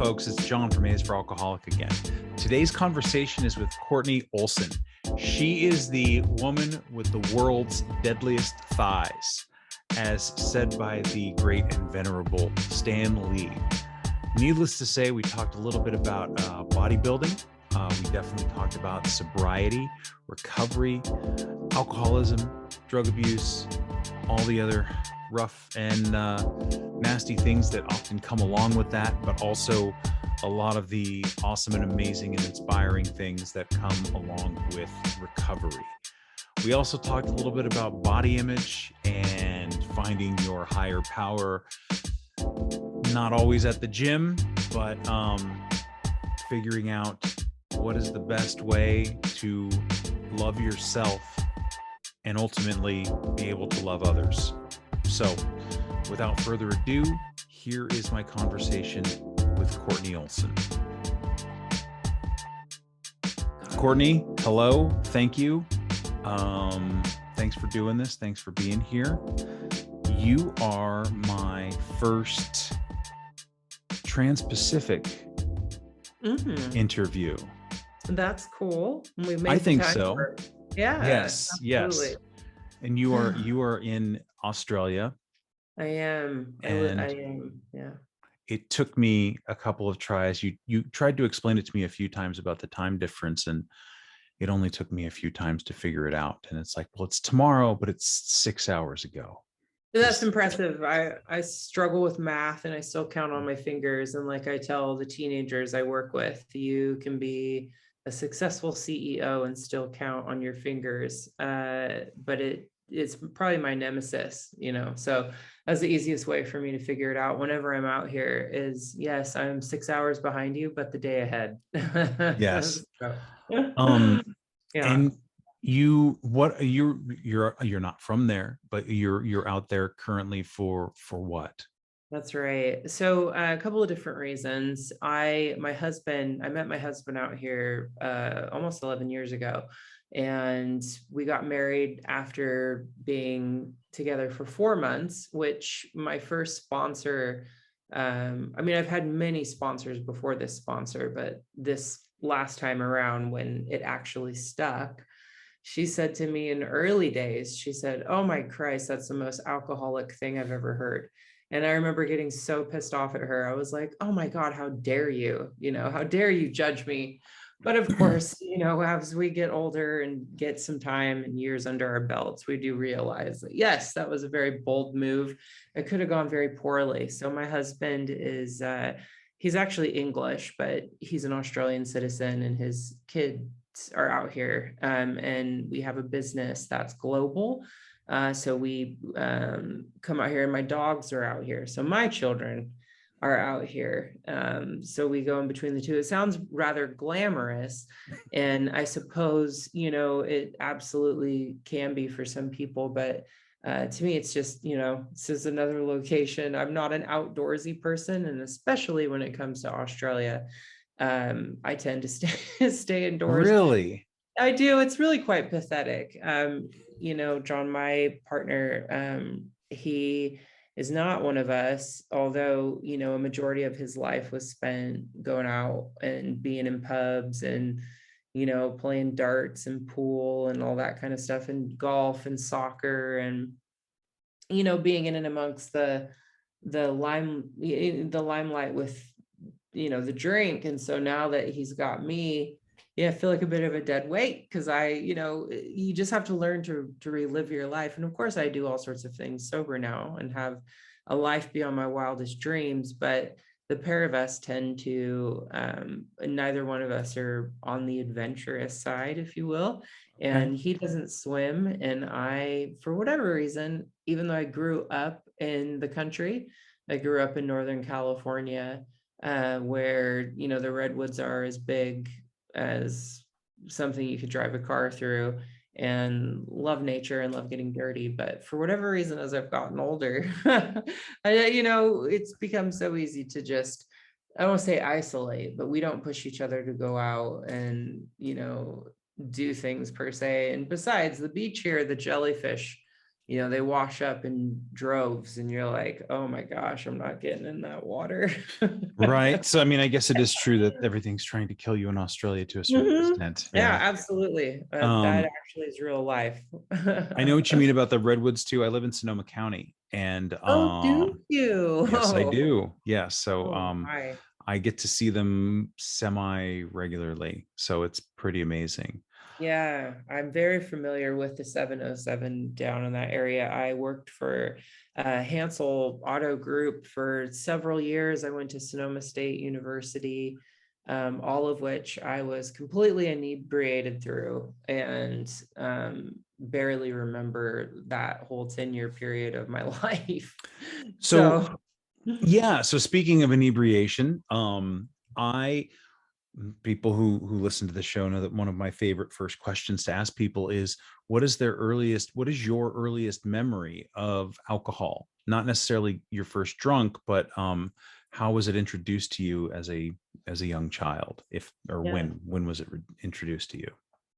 folks. It's John from A is for Alcoholic again. Today's conversation is with Kortney Olsen. She is the woman with the world's deadliest thighs, as said by the great and venerable Stan Lee. Needless to say, we talked a little bit about bodybuilding. We definitely talked about sobriety, recovery, alcoholism, drug abuse, all the other rough and nasty things that often come along with that, but also a lot of the awesome and amazing and inspiring things that come along with recovery. We also talked a little bit about body image and finding your higher power, not always at the gym, but figuring out what is the best way to love yourself and ultimately be able to love others. So without further ado, here is my conversation with Kortney Olsen. Kortney, hello. Thank you. Thanks for doing this. Thanks for being here. You are my first Trans-Pacific interview. That's cool. I think so. Yeah. Yes. Absolutely. Yes. And you are in Australia. I am. And I am. Yeah. It took me a couple of tries. You tried to explain it to me a few times about the time difference, and it only took me a few times to figure it out. And it's like, well, it's tomorrow, but it's 6 hours ago. That's impressive. I struggle with math and I still count on my fingers. And like I tell the teenagers I work with, you can be a successful CEO and still count on your fingers. But it's probably my nemesis, so that's the easiest way for me to figure it out whenever I'm out here is, yes, I'm 6 hours behind you, but the day ahead. Yes. Yeah. And you're not from there, but you're out there currently for what? That's right. So a couple of different reasons. I met my husband out here almost 11 years ago, and we got married after being together for 4 months, which my first sponsor, I've had many sponsors before this sponsor, but this last time around when it actually stuck, she said to me in early days, she said, "Oh my Christ, that's the most alcoholic thing I've ever heard." And I remember getting so pissed off at her. I was like, "Oh my God, how dare you? How dare you judge me?" But of course, as we get older and get some time and years under our belts, we do realize that, yes, that was a very bold move. It could have gone very poorly. So my husband is, he's actually English, but he's an Australian citizen and his kids are out here. And we have a business that's global. So we come out here and my dogs are out here. So my children are out here. So we go in between the two. It sounds rather glamorous. And I suppose, it absolutely can be for some people, but to me, it's just, this is another location. I'm not an outdoorsy person. And especially when it comes to Australia, I tend to stay indoors. Really? I do. It's really quite pathetic. John, my partner, he is not one of us, although, a majority of his life was spent going out and being in pubs and, playing darts and pool and all that kind of stuff and golf and soccer and, being in and amongst the limelight with, the drink. And so now that he's got me, I feel like a bit of a dead weight because you just have to learn to relive your life. And of course I do all sorts of things sober now and have a life beyond my wildest dreams, but the pair of us tend to, neither one of us are on the adventurous side, if you will. And he doesn't swim. And I, for whatever reason, even though I grew up in the country, I grew up in Northern California, where, the redwoods are as big as something you could drive a car through, and love nature and love getting dirty. But for whatever reason, as I've gotten older, it's become so easy to just, I don't want to say isolate, but we don't push each other to go out and, do things per se. And besides, the beach here, the jellyfish they wash up in droves and you're like, oh my gosh, I'm not getting in that water. Right. So, I mean, I guess it is true that everything's trying to kill you in Australia to a certain extent. Yeah, Yeah. absolutely. That Um, actually is real life. I know what you mean about the redwoods too. I live in Sonoma County, and Oh, do you? yes, I do. Yeah. So, Oh my. I get to see them semi regularly. So it's pretty amazing. Yeah, I'm very familiar with the 707 down in that area. I worked for Hansel Auto Group for several years. I went to Sonoma State University, all of which I was completely inebriated through and barely remember that whole 10-year period of my life. So, So, yeah. So speaking of inebriation, I people who listen to the show know that one of my favorite first questions to ask people is what is your earliest memory of alcohol? Not necessarily your first drunk, but how was it introduced to you as a young child? If or yeah. when was it introduced to you?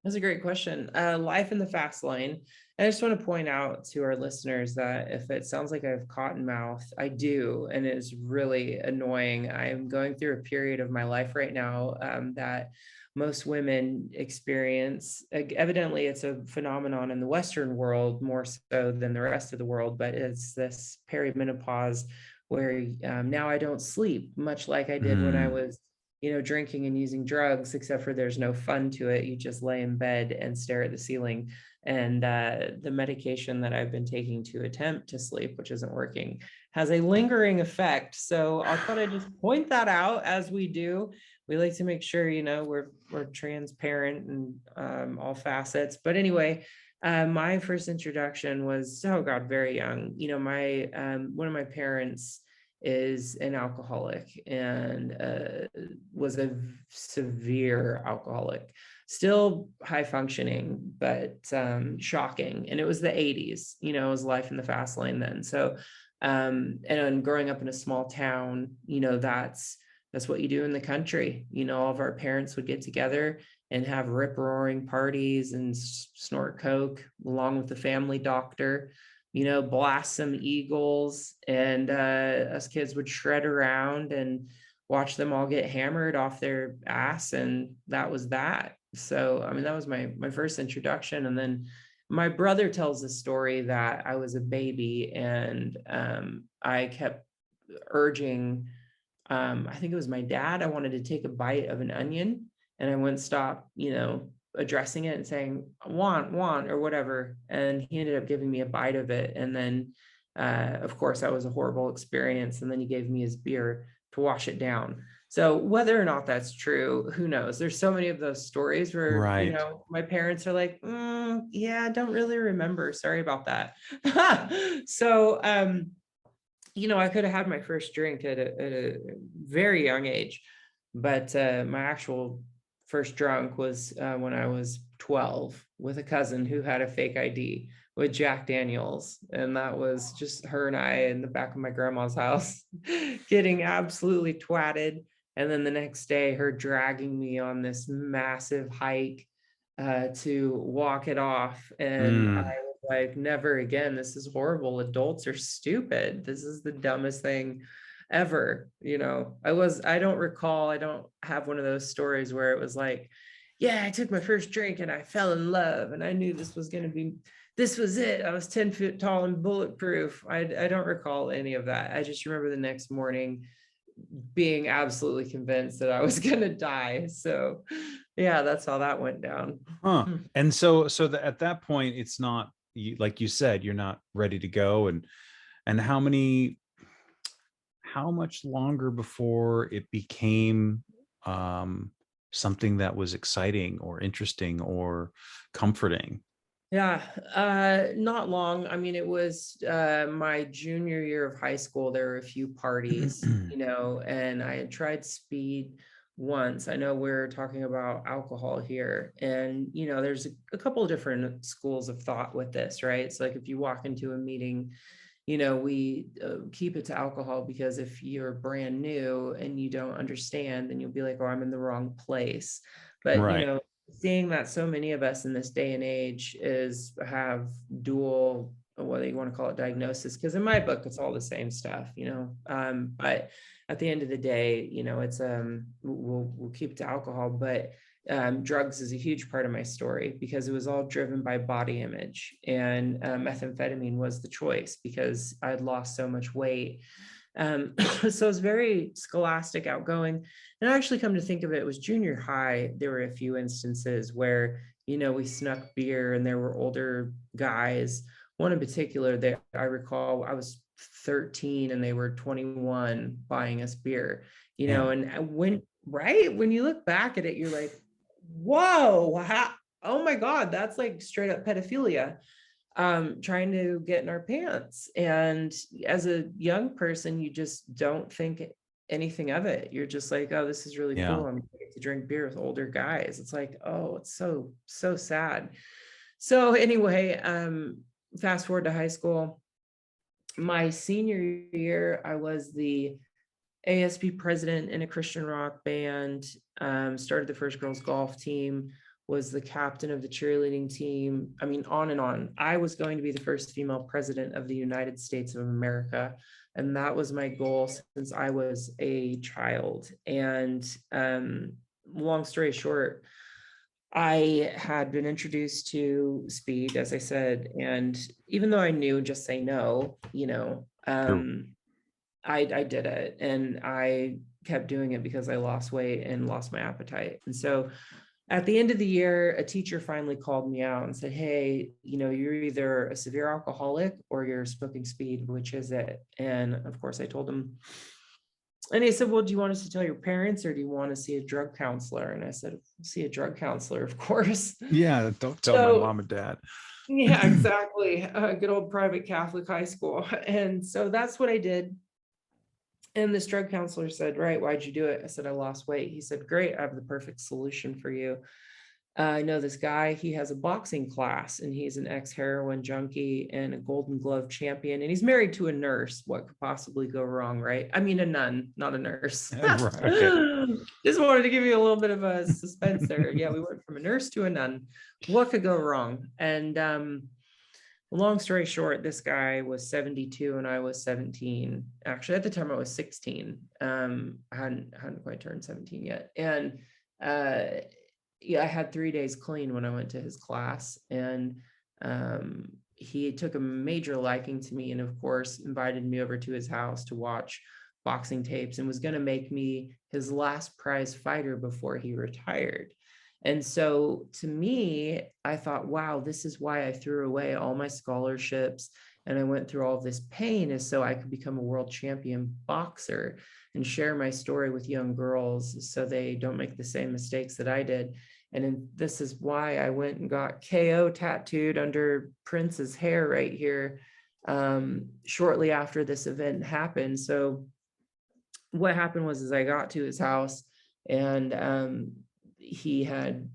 That's a great question. Life in the fast lane. I just want to point out to our listeners that if it sounds like I have cotton mouth, I do, and it is really annoying. I'm going through a period of my life right now that most women experience. Evidently, it's a phenomenon in the Western world more so than the rest of the world, but it's this perimenopause where now I don't sleep, much like I did when I Mm, was drinking and using drugs, except for there's no fun to it. You just lay in bed and stare at the ceiling. And the medication that I've been taking to attempt to sleep, which isn't working, has a lingering effect. So I thought I'd just point that out as we do. We like to make sure, we're transparent and all facets. But anyway, my first introduction was, oh God, very young. My one of my parents is an alcoholic and was a severe alcoholic, still high functioning, but shocking. And it was the 80s, it was life in the fast lane then. So, and growing up in a small town, that's what you do in the country. All of our parents would get together and have rip roaring parties and snort coke along with the family doctor, blast some Eagles, and us kids would shred around and watch them all get hammered off their ass, and that was that. So, I mean, that was my first introduction, and then my brother tells the story that I was a baby, and I kept urging. I think it was my dad. I wanted to take a bite of an onion, and I wouldn't stop, addressing it and saying want or whatever, and he ended up giving me a bite of it, and then of course that was a horrible experience, and then he gave me his beer to wash it down. So whether or not that's true, who knows? There's so many of those stories where right. my parents are like, yeah, I don't really remember, sorry about that. So I could have had my first drink at a very young age, but my actual first drunk was when I was 12 with a cousin who had a fake ID with Jack Daniels. And that was just her and I in the back of my grandma's house getting absolutely twatted. And then the next day, her dragging me on this massive hike to walk it off. And I Mm, was like, never again. This is horrible. Adults are stupid. This is the dumbest thing ever. I don't have one of those stories where it was like, yeah, I took my first drink and I fell in love and I knew this was it. I was 10 feet tall and bulletproof. I don't recall any of that. I just remember the next morning being absolutely convinced that I was going to die. So, yeah, that's how that went down. huh. And so at that point, it's not like you said, you're not ready to go. And how much longer before it became um, something that was exciting or interesting or comforting? Yeah, not long. I mean, it was my junior year of high school. There were a few parties, and I had tried speed once. I know we're talking about alcohol here, and there's a couple of different schools of thought with this, right? So, like, if you walk into a meeting, we keep it to alcohol because if you're brand new and you don't understand, then you'll be like, oh, I'm in the wrong place. But, Right. seeing that so many of us in this day and age have dual whether you want to call it diagnosis, because in my book, it's all the same stuff, but at the end of the day, it's, we'll keep it to alcohol, but drugs is a huge part of my story because it was all driven by body image, and methamphetamine was the choice because I'd lost so much weight. So it's very scholastic, outgoing. And I actually, come to think of it, it was junior high. There were a few instances where, we snuck beer and there were older guys. One in particular that I recall, I was 13 and they were 21 buying us beer, Yeah. and when you look back at it, you're like, whoa, oh my God, that's like straight up pedophilia, trying to get in our pants. And as a young person, you just don't think anything of it. You're just like, oh, this is really Yeah. cool. I'm going to drink beer with older guys. It's like, oh, it's so, so sad. So anyway, fast forward to high school. My senior year, I was the ASB president in a Christian rock band, started the first girls golf team, was the captain of the cheerleading team. I mean, on and on. I was going to be the first female president of the United States of America. And that was my goal since I was a child. And long story short, I had been introduced to speed, as I said, and even though I knew just say no, Sure. I did it, and I kept doing it because I lost weight and lost my appetite. And so at the end of the year, a teacher finally called me out and said, hey, you're either a severe alcoholic or you're smoking speed, which is it? And of course I told him, and he said, well, do you want us to tell your parents or do you want to see a drug counselor? And I said, see a drug counselor, of course. Yeah. Don't tell my mom and dad. Yeah, exactly. Good old private Catholic high school. And so that's what I did. And this drug counselor said, right, why'd you do it? I said, I lost weight. He said, great, I have the perfect solution for you. I know this guy, he has a boxing class and he's an ex-heroin junkie and a Golden Glove champion. And he's married to a nurse. What could possibly go wrong, right? I mean, a nun, not a nurse. Right, okay. Just wanted to give you a little bit of a suspense there. Yeah, we went from a nurse to a nun. What could go wrong? And long story short, this guy was 72 and I was 17. Actually, at the time I was 16. I hadn't quite turned 17 yet. And yeah, I had 3 days clean when I went to his class. And he took a major liking to me and of course invited me over to his house to watch boxing tapes and was going to make me his last prize fighter before he retired. And so to me, I thought, wow, this is why I threw away all my scholarships and I went through all of this pain, is so I could become a world champion boxer and share my story with young girls so they don't make the same mistakes that I did. And this is why I went and got KO tattooed under Prince's hair right here, shortly after this event happened. So what happened was, I got to his house and he had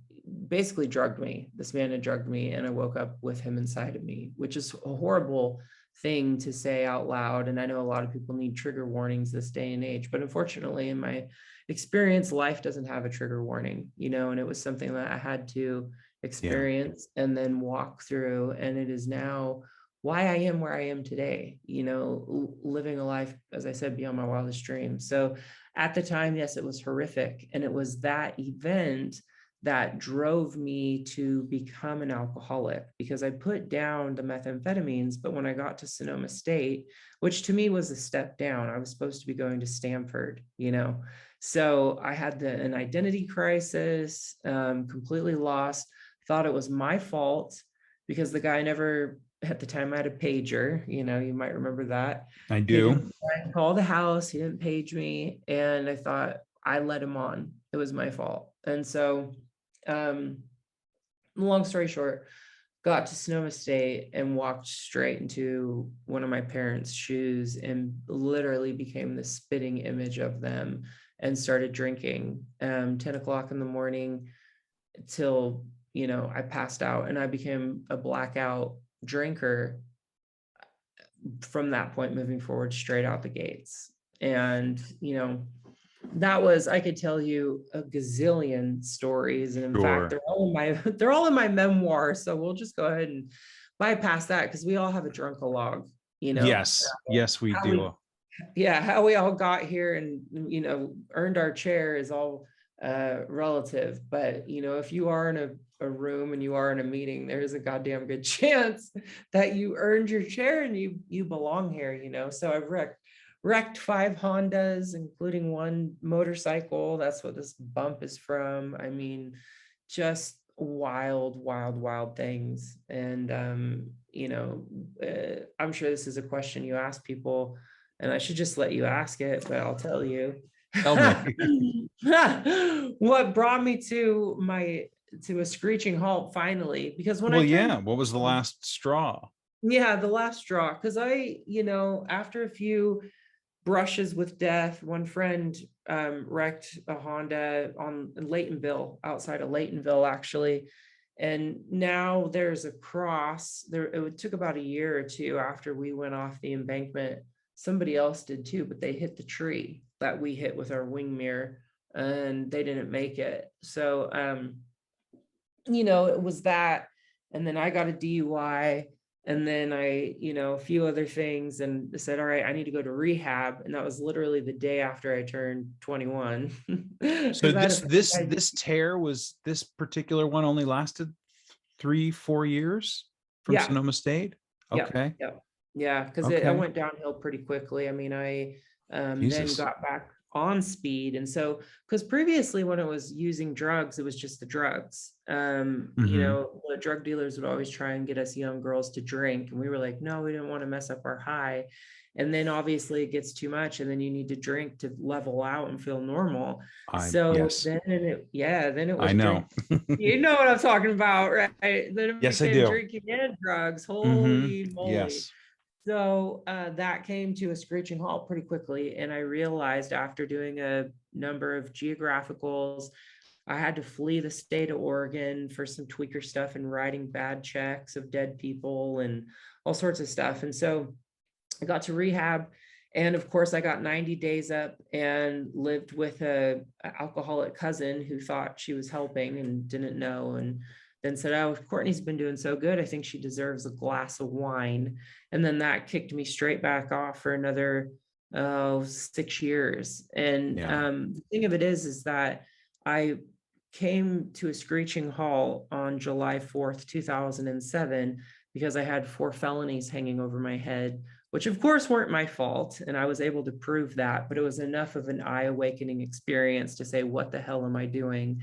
basically drugged me. This man had drugged me and I woke up with him inside of me, which is a horrible thing to say out loud. And I know a lot of people need trigger warnings this day and age, but unfortunately in my experience, life doesn't have a trigger warning, and it was something that I had to experience and then walk through. And it is now why I am where I am today, living a life, as I said, beyond my wildest dreams. So at the time, yes, it was horrific. And it was that event that drove me to become an alcoholic, because I put down the methamphetamines. But when I got to Sonoma State, which to me was a step down, I was supposed to be going to Stanford, So I had an identity crisis, completely lost, thought it was my fault because the guy never, at the time I had a pager, you might remember that. I do. He didn't call the house, he didn't page me. And I thought I let him on. It was my fault. And so, long story short, got to Sonoma State and walked straight into one of my parents' shoes and literally became the spitting image of them and started drinking 10 o'clock in the morning till, I passed out, and I became a blackout drinker from that point moving forward, straight out the gates. And, that was, I could tell you a gazillion stories. And in fact, they're all in my memoir. So we'll just go ahead and bypass that because we all have a drunk-a-log, Yes, yes, we how do. how we all got here and, earned our chair is all relative. But, if you are in a room and you are in a meeting, there's a goddamn good chance that you earned your chair and you belong here. So I've wrecked 5 Hondas, including 1 motorcycle. That's what this bump is from. I mean, just wild, wild, wild things. And, I'm sure this is a question you ask people, and I should just let you ask it, but I'll tell you. Tell me. What brought me to a screeching halt finally, because when I turned, what was the last straw? yeah, the last straw, because after a few brushes with death, one friend wrecked a Honda on Laytonville, outside of Laytonville, actually. And now there's a cross there. It took about a year or 2 after we went off the embankment. Somebody else did too, but they hit the tree that we hit with our wing mirror and they didn't make it. So, it was that. And then I got a DUI, and then a few other things, and said, all right, I need to go to rehab. And that was literally the day after I turned 21. So this tear was, this particular one only lasted 3-4 years from Yeah. Sonoma State. Okay. Yeah, because I went downhill pretty quickly. I mean, I then got back on speed. And so, because previously when I was using drugs, it was just the drugs. The drug dealers would always try and get us young girls to drink. And we were like, no, we didn't want to mess up our high. And then obviously it gets too much, and then you need to drink to level out and feel normal. Then it was, I know. you know what I'm talking about, right? Then it Yes, I became do. drinking and drugs. Holy moly. Yes. So that came to a screeching halt pretty quickly. And I realized, after doing a number of geographicals, I had to flee the state of Oregon for some tweaker stuff and writing bad checks of dead people and all sorts of stuff. And so I got to rehab. And of course, I got 90 days up and lived with a alcoholic cousin who thought she was helping and didn't know. And then said, oh, Kortney's been doing so good, I think she deserves a glass of wine. And then that kicked me straight back off for another 6 years. And the thing of it is that I came to a screeching halt on July 4th, 2007, because I had 4 felonies hanging over my head, which of course weren't my fault. And I was able to prove that, but it was enough of an eye-awakening experience to say, what the hell am I doing?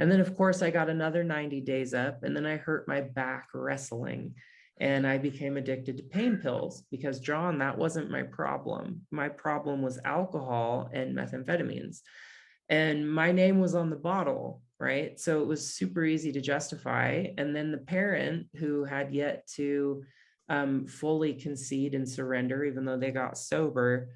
And then, of course, I got another 90 days up, and then I hurt my back wrestling, and I became addicted to pain pills because, John, that wasn't my problem. My problem was alcohol and methamphetamines, and my name was on the bottle, right? So it was super easy to justify. And then the parent, who had yet to fully concede and surrender, even though they got sober,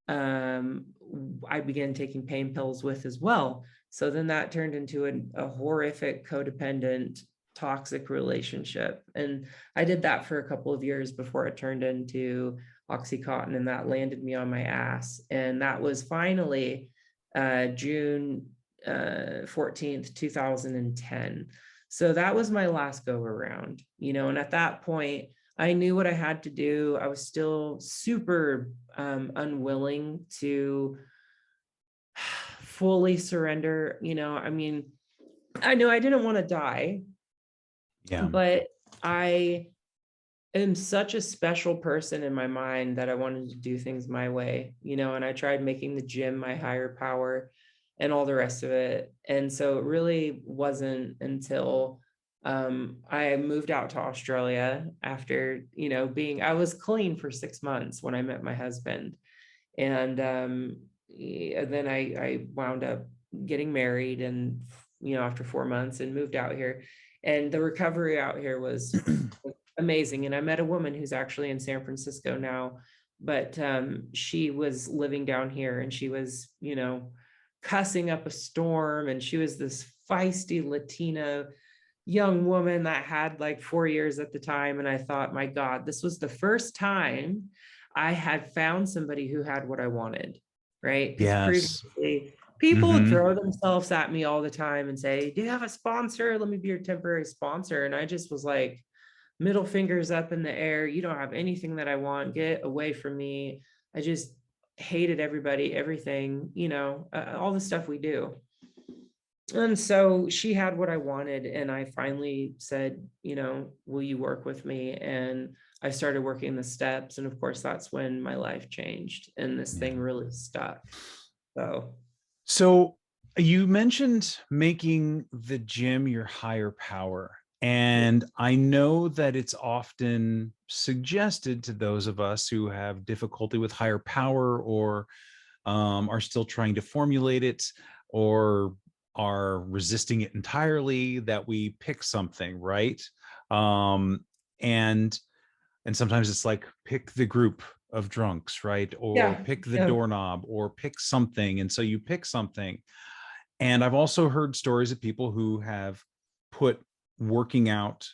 I began taking pain pills with as well. So then that turned into a horrific, codependent, toxic relationship. And I did that for a couple of years before it turned into Oxycontin, and that landed me on my ass. And that was finally June 14th, 2010. So that was my last go around, and at that point, I knew what I had to do. I was still super unwilling to fully surrender. I mean, I knew I didn't want to die, but I am such a special person in my mind that I wanted to do things my way, and I tried making the gym my higher power and all the rest of it. And so it really wasn't until I moved out to Australia after, I was clean for 6 months when I met my husband. And then I wound up getting married, and, after 4 months, and moved out here. And the recovery out here was amazing. And I met a woman who's actually in San Francisco now, but she was living down here, and she was, cussing up a storm. And she was this feisty Latina young woman that had like 4 years at the time. And I thought, my God, this was the first time I had found somebody who had what I wanted, right? Because previously people would throw themselves at me all the time and say, do you have a sponsor? Let me be your temporary sponsor. And I just was like, middle fingers up in the air. You don't have anything that I want. Get away from me. I just hated everybody, everything, all the stuff we do. And so she had what I wanted. And I finally said, will you work with me? And I started working the steps. And of course, that's when my life changed and this thing really stuck. So you mentioned making the gym your higher power. And I know that it's often suggested to those of us who have difficulty with higher power, or are still trying to formulate it, or are resisting it entirely, that we pick something, right? Um, and sometimes it's like, pick the group of drunks, right? Or pick the doorknob, or pick something. And so you pick something. And I've also heard stories of people who have put working out,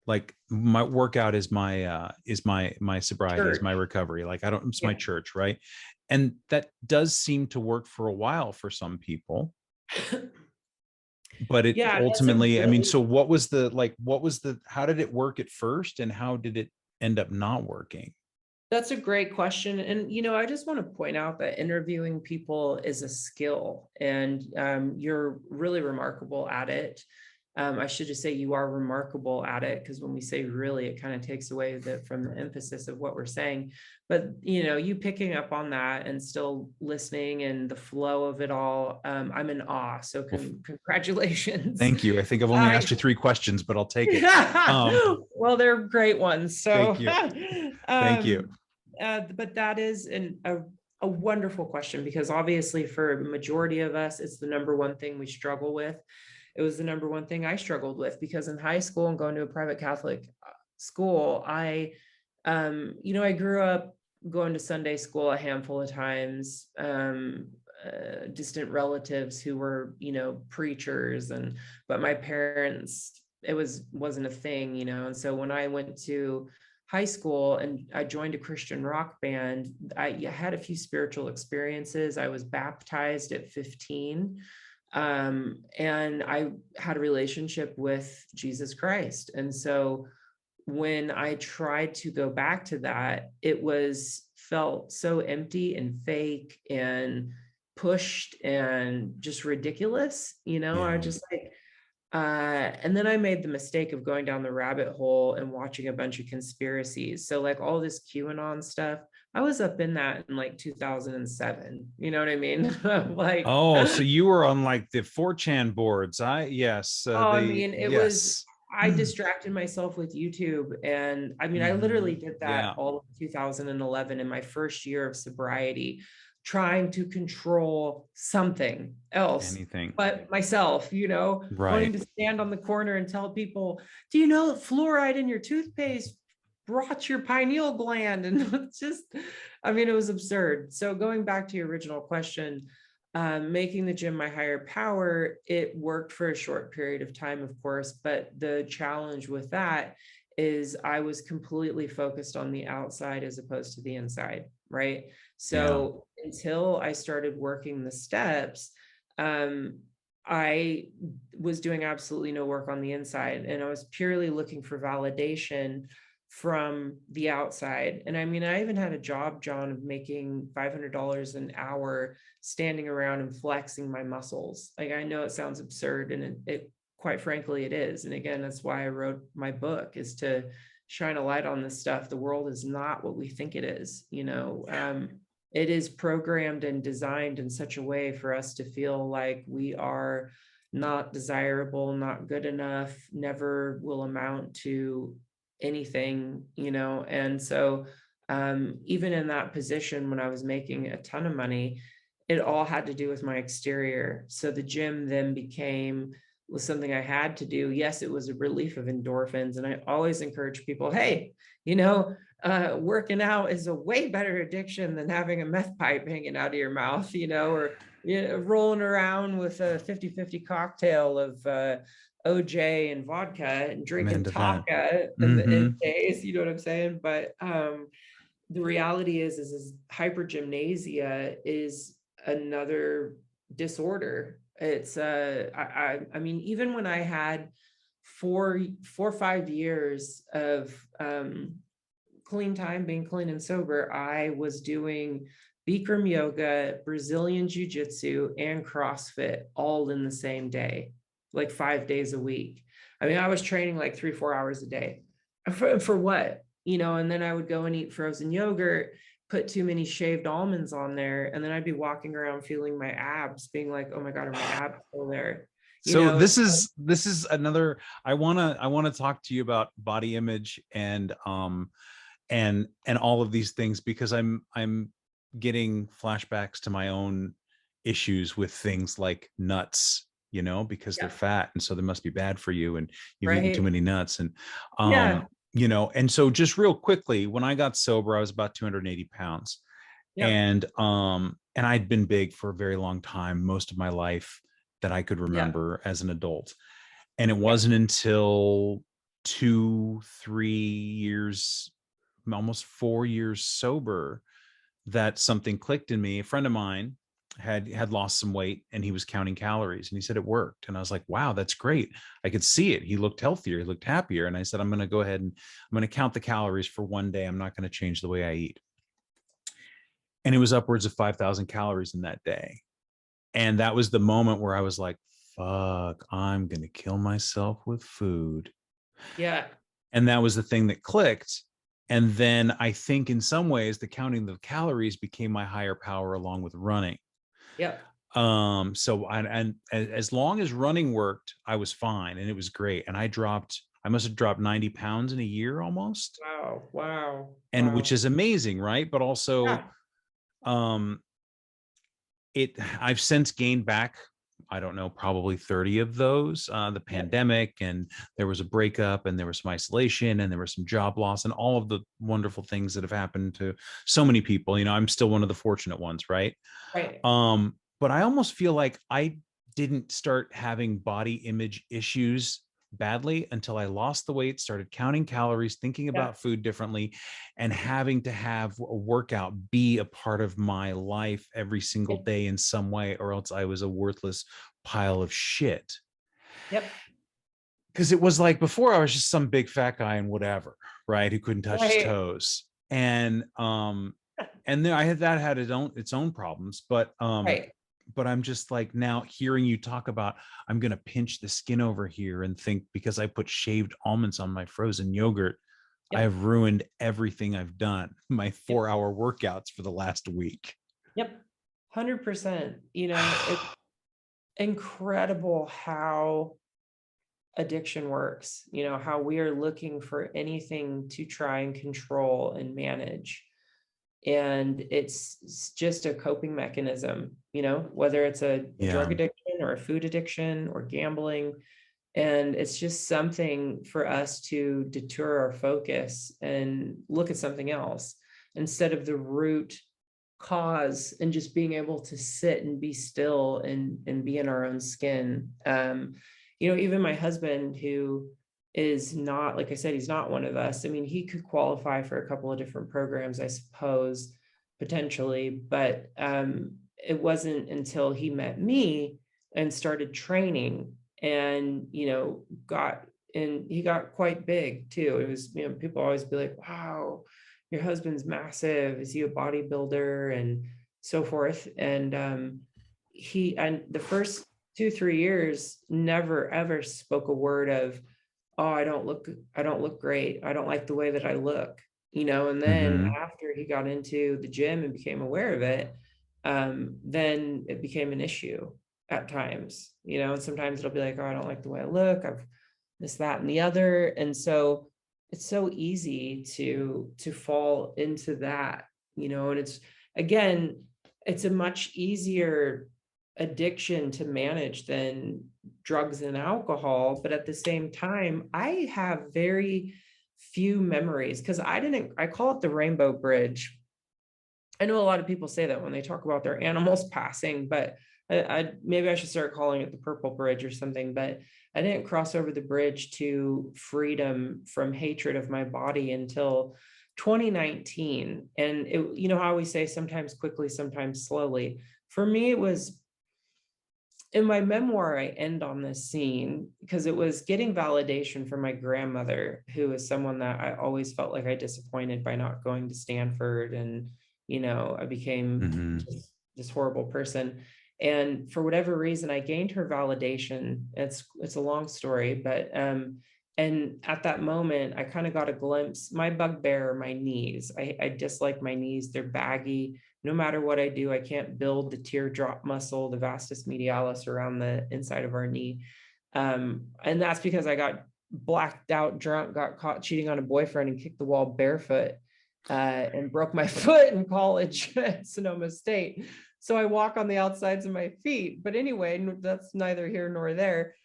like, my workout is my sobriety, is my recovery. Like, I don't, it's my church, right? And that does seem to work for a while for some people. But it ultimately, I mean, so what was the, how did it work at first, and how did it end up not working? That's a great question. And, I just want to point out that interviewing people is a skill, and you're really remarkable at it. I should just say you are remarkable at it, because when we say really, it kind of takes away from the emphasis of what we're saying. But, you picking up on that and still listening and the flow of it all, I'm in awe. So congratulations. Thank you. I think I've only asked you 3 questions, but I'll take it. Well, they're great ones. So thank you. Thank you. But that is a wonderful question, because obviously for a majority of us, it's the number one thing we struggle with. It was the number one thing I struggled with, because in high school and going to a private Catholic school, I grew up going to Sunday school a handful of times, distant relatives who were, preachers, but my parents, it wasn't a thing, and so when I went to high school and I joined a Christian rock band, I had a few spiritual experiences. I was baptized at 15. And I had a relationship with Jesus Christ. And so when I tried to go back to that, it felt so empty and fake and pushed and just ridiculous. I just like, and then I made the mistake of going down the rabbit hole and watching a bunch of conspiracies. So like all this QAnon stuff, I was up in that in like 2007. You know what I mean? Like, oh, so you were on like the 4chan boards. I distracted myself with YouTube. And I mean, I literally did that all of 2011 in my first year of sobriety, trying to control something else, but myself, wanting to stand on the corner and tell people, do you know that fluoride in your toothpaste rots your pineal gland? And it's just, I mean, it was absurd. So going back to your original question, making the gym my higher power, it worked for a short period of time, of course, but the challenge with that is I was completely focused on the outside as opposed to the inside, right? So until I started working the steps, I was doing absolutely no work on the inside, and I was purely looking for validation from the outside. And I mean, I even had a job, John, of making $500 an hour, standing around and flexing my muscles. Like, I know it sounds absurd, and it quite frankly, it is. And again, that's why I wrote my book, is to shine a light on this stuff. The world is not what we think it is. It is programmed and designed in such a way for us to feel like we are not desirable, not good enough, never will amount to anything, and so even in that position, when I was making a ton of money, it all had to do with my exterior. So the gym then was something I had to do. Yes, it was a relief of endorphins, and I always encourage people, hey, working out is a way better addiction than having a meth pipe hanging out of your mouth, or rolling around with a 50-50 cocktail of OJ and vodka and drinking Taka in the end days, you know what I'm saying? But the reality is hypergymnasia is another disorder. It's I mean, even when I had 4 or 5 years of clean time, being clean and sober, I was doing Bikram yoga, Brazilian jiu-jitsu, and CrossFit all in the same day, like 5 days a week. I mean, I was training like 3, 4 hours a day. For what? You know, and then I would go and eat frozen yogurt, put too many shaved almonds on there, and then I'd be walking around feeling my abs, being like, oh my God, are my abs still there? You So know, this is another, I want to talk to you about body image and all of these things, because I'm getting flashbacks to my own issues with things like nuts, because they're yeah, fat, and so they must be bad for you, and you've eaten too right. many nuts. And Yeah, and so just real quickly, when I got sober, I was about 280 pounds, yep, and I'd been big for a very long time, most of my life that I could yeah, remember as an adult. And it yeah, wasn't until 2, 3 years, almost 4 years sober, that something clicked in me. A friend of mine had lost some weight, and he was counting calories, and he said it worked. And I was like, wow, that's great. I could see it. He looked healthier, he looked happier. And I said, I'm going to go ahead and I'm going to count the calories for one day. I'm not going to change the way I eat. And it was upwards of 5,000 calories in that day. And that was the moment where I was like, fuck, I'm going to kill myself with food. yeah, And that was the thing that clicked. And then I think in some ways, the counting the calories became my higher power along with running. yep. So and as long as running worked, I was fine, and it was great. And I must have dropped 90 pounds in a year almost. Wow, wow, And which wow. is amazing, right? But also, Yeah, um, I've since gained back, I don't know, probably 30 of those. The yep, pandemic, and there was a breakup, and there was some isolation, and there was some job loss, and all of the wonderful things that have happened to so many people. I'm still one of the fortunate ones, right? right. But I almost feel like I didn't start having body image issues badly until I lost the weight, started counting calories, thinking Yeah, about food differently, and having to have a workout be a part of my life every single yep, day in some way, or else I was a worthless pile of shit. yep, Because it was like before, I was just some big fat guy and whatever, right, who couldn't touch his right, toes. And then I had that had its own problems, right. but I'm just like, now hearing you talk about, I'm going to pinch the skin over here and think, because I put shaved almonds on my frozen yogurt, I Yep, have ruined everything I've done, my yep, 4-hour workouts for the last week. yep. 100%. You know, it's incredible how addiction works, you know, how we are looking for anything to try and control and manage. And it's just a coping mechanism, you know, whether it's a drug Yeah. addiction or a food addiction or gambling. And it's just something for us to deter our focus and look at something else instead of the root cause, and just being able to sit and be still and be in our own skin. You know, even my husband, who is not, like I said, he's not one of us. I mean, he could qualify for a couple of different programs, I suppose, potentially, but it wasn't until he met me and started training and, you know, he got quite big too. It was, you know, people always be like, wow, your husband's massive. Is he a bodybuilder and so forth? And and the first 2, 3 years never ever spoke a word of, oh, I don't look great. I don't like the way that I look, you know. And then Mm-hmm. after he got into the gym and became aware of it, then it became an issue at times, you know. And sometimes it'll be like, oh, I don't like the way I look. I've this, that, and the other. And so it's so easy to fall into that, you know. And it's, again, it's a much easier addiction to manage than drugs and alcohol, but at the same time I have very few memories, because I call it the rainbow bridge. I know a lot of people say that when they talk about their animals passing, but maybe I should start calling it the purple bridge or something. But I didn't cross over the bridge to freedom from hatred of my body until 2019. And you know how we say sometimes quickly, sometimes slowly. For me, it was in my memoir, I end on this scene because it was getting validation from my grandmother, who is someone that I always felt like I disappointed by not going to Stanford. And, I became Hmm. just this horrible person. And for whatever reason, I gained her validation. It's a long story, but and at that moment, I kind of got a glimpse. My bugbear are my knees. I dislike my knees. They're baggy. No matter what I do, I can't build the teardrop muscle, the vastus medialis around the inside of our knee. And that's because I got blacked out drunk, got caught cheating on a boyfriend, and kicked the wall barefoot, and broke my foot in college at Sonoma State. So I walk on the outsides of my feet. But anyway, that's neither here nor there.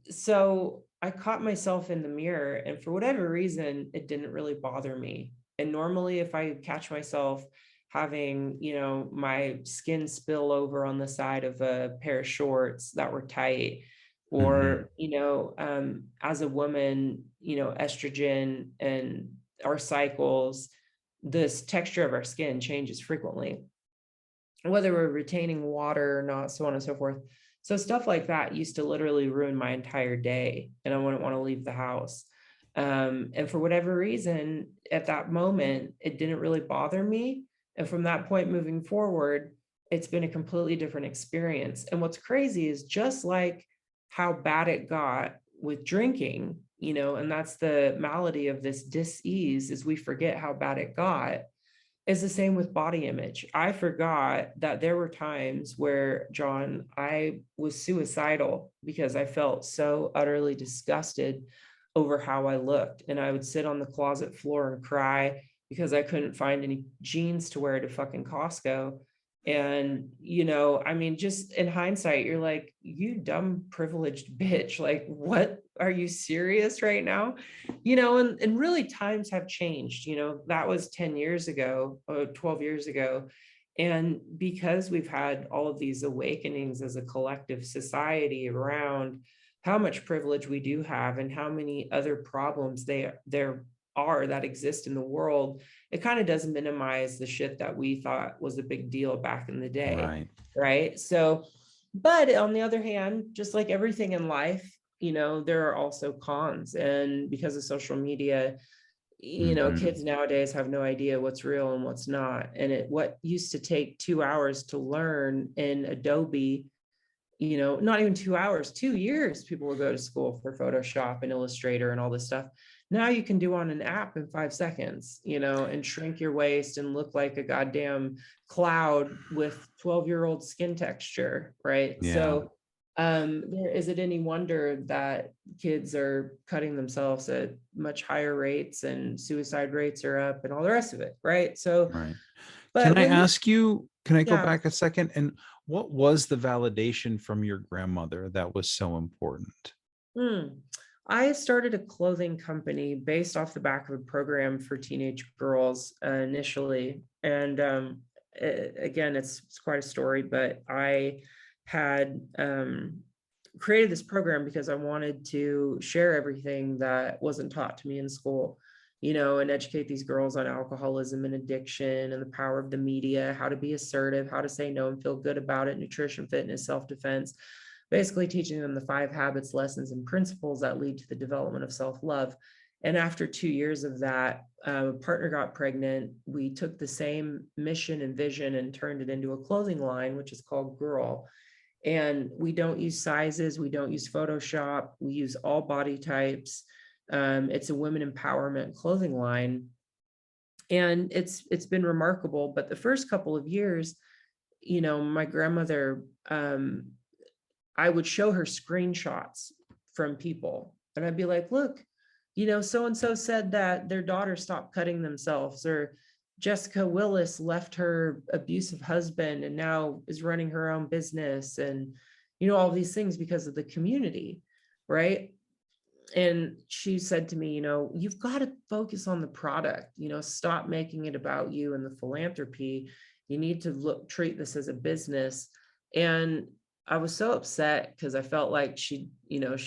So I caught myself in the mirror, and for whatever reason, it didn't really bother me. And normally, if I catch myself having, my skin spill over on the side of a pair of shorts that were tight, Hmm. or, as a woman, estrogen and our cycles, this texture of our skin changes frequently, whether we're retaining water or not, so on and so forth. So stuff like that used to literally ruin my entire day, and I wouldn't want to leave the house. And for whatever reason, at that moment, it didn't really bother me. And from that point moving forward, it's been a completely different experience. And what's crazy is just like how bad it got with drinking, and that's the malady of this dis-ease, is we forget how bad it got, is the same with body image. I forgot that there were times where, John, I was suicidal because I felt so utterly disgusted over how I looked. And I would sit on the closet floor and cry because I couldn't find any jeans to wear to fucking Costco. And, I mean, just in hindsight, you're like, you dumb privileged bitch. Like, what? Are you serious right now? And really times have changed. That was 10 years ago, or 12 years ago. And because we've had all of these awakenings as a collective society around how much privilege we do have and how many other problems there are that exist in the world, it kind of does minimize the shit that we thought was a big deal back in the day. Right. Right. So, but on the other hand, just like everything in life, there are also cons. And because of social media, Hmm. kids nowadays have no idea what's real and what's not. And what used to take 2 hours to learn in Adobe, not even 2 hours, 2 years, people will go to school for Photoshop and Illustrator and all this stuff. Now you can do on an app in 5 seconds, and shrink your waist and look like a goddamn cloud with 12-year-old skin texture, right? Yeah. So is it any wonder that kids are cutting themselves at much higher rates, and suicide rates are up and all the rest of it, right? So, Right. Can but I when you, ask you, can I go yeah. back a second? And what was the validation from your grandmother that was so important? Hmm. I started a clothing company based off the back of a program for teenage girls, initially. And again, it's quite a story, but I had created this program because I wanted to share everything that wasn't taught to me in school, and educate these girls on alcoholism and addiction and the power of the media, how to be assertive, how to say no and feel good about it, nutrition, fitness, self-defense, basically teaching them the 5 habits, lessons, and principles that lead to the development of self-love. And after 2 years of that, a partner got pregnant. We took the same mission and vision and turned it into a clothing line, which is called Girl. And we don't use sizes. We don't use Photoshop. We use all body types. It's a women empowerment clothing line. And it's been remarkable. But the first couple of years, my grandmother, I would show her screenshots from people, and I'd be like, look, so and so said that their daughter stopped cutting themselves, or Jessica Willis left her abusive husband and now is running her own business, and all these things because of the community, right? And she said to me, you've got to focus on the product, stop making it about you and the philanthropy. You need to treat this as a business. And I was so upset because I felt like she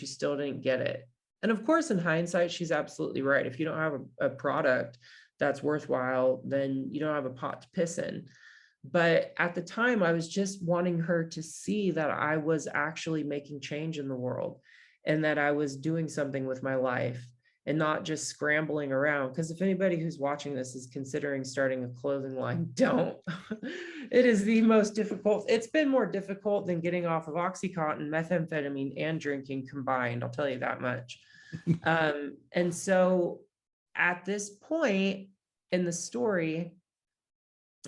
still didn't get it. And of course, in hindsight, she's absolutely right. If you don't have a product that's worthwhile, then you don't have a pot to piss in. But at the time, I was just wanting her to see that I was actually making change in the world and that I was doing something with my life and not just scrambling around. Because if anybody who's watching this is considering starting a clothing line, don't. It is the most difficult. It's been more difficult than getting off of Oxycontin, methamphetamine, and drinking combined. I'll tell you that much. And so at this point in the story,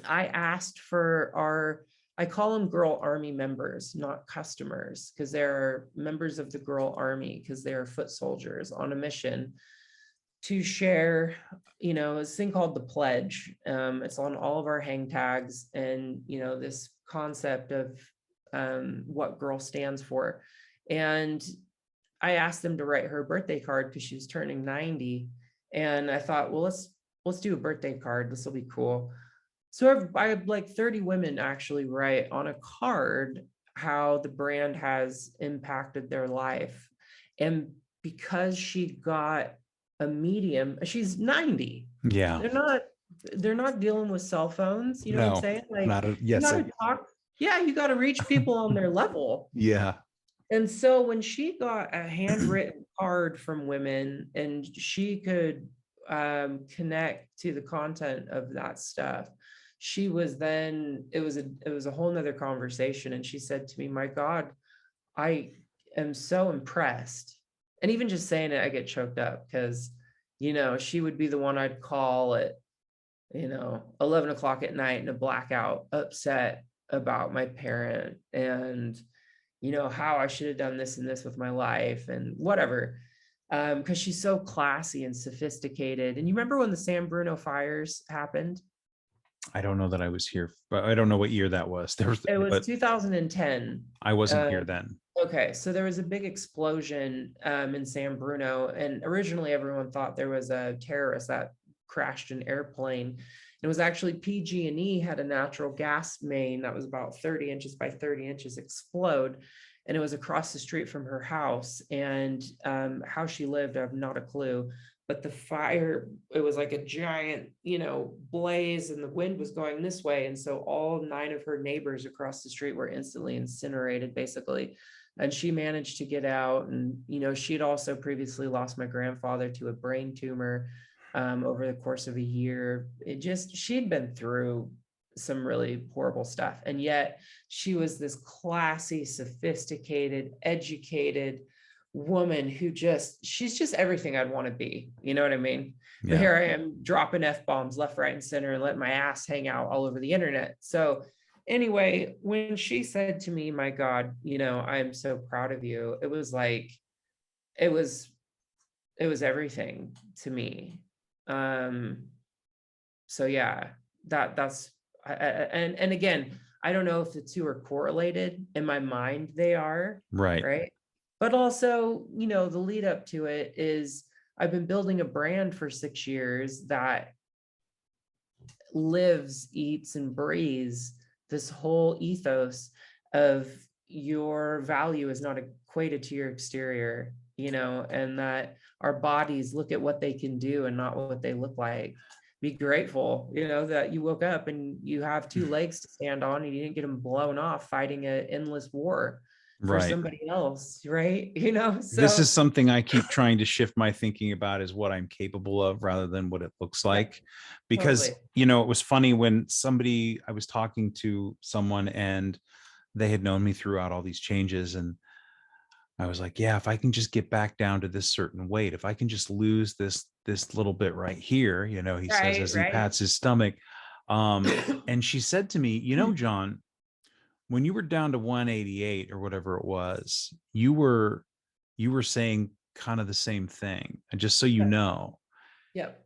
I asked for I call them Girl Army members, not customers, because they're members of the Girl Army, because they're foot soldiers on a mission to share, this thing called the pledge. It's on all of our hang tags, and, this concept of what girl stands for. And I asked them to write her a birthday card because she was turning 90. And I thought, well, let's do a birthday card. This will be cool. So I have like 30 women actually write on a card how the brand has impacted their life. And because she got a medium, she's 90. Yeah. They're not dealing with cell phones. You know what I'm saying? Like, yes. you gotta talk. Yeah, you got to reach people on their level. Yeah. And so when she got a handwritten card from women and she could connect to the content of that stuff, she was then, it was a whole nother conversation. And she said to me, my God, I am so impressed. And even just saying it, I get choked up because, she would be the one I'd call at, 11 o'clock at night in a blackout, upset about my parent and, how I should have done this and this with my life and whatever. Because she's so classy and sophisticated. And you remember when the Bruno Fires happened? I don't know that I was here, but I don't know what year that was. It was 2010. I wasn't here then. Okay, so there was a big explosion in San Bruno, and originally everyone thought there was a terrorist that crashed an airplane. It was actually PG&E had a natural gas main that was about 30 inches by 30 inches explode, and it was across the street from her house. And how she lived, I have not a clue. But the fire, it was like a giant, blaze, and the wind was going this way. And so all 9 of her neighbors across the street were instantly incinerated, basically. And she managed to get out. And, she'd also previously lost my grandfather to a brain tumor over the course of a year. She'd been through some really horrible stuff. And yet she was this classy, sophisticated, educated woman who she's just everything I'd want to be. You know what I mean? Yeah. But here I am dropping F-bombs left, right, and center and letting my ass hang out all over the internet. So anyway, when she said to me, my God, I'm so proud of you, it was like, it was everything to me. So yeah, that's, and again, I don't know if the two are correlated. In my mind, they are. Right. But also, the lead up to it is I've been building a brand for 6 years that lives, eats, and breathes this whole ethos of your value is not equated to your exterior, and that our bodies look at what they can do and not what they look like. Be grateful, that you woke up and you have 2 legs to stand on and you didn't get them blown off fighting an endless war for somebody else, right? So this is something I keep trying to shift my thinking about, is what I'm capable of rather than what it looks like. Because, it was funny when I was talking to someone and they had known me throughout all these changes. And I was like, yeah, if I can just get back down to this certain weight, if I can just lose this little bit right here, he says as he pats his stomach. And she said to me, John, when you were down to 188 or whatever it was, you were saying kind of the same thing. And just so you know. Yep.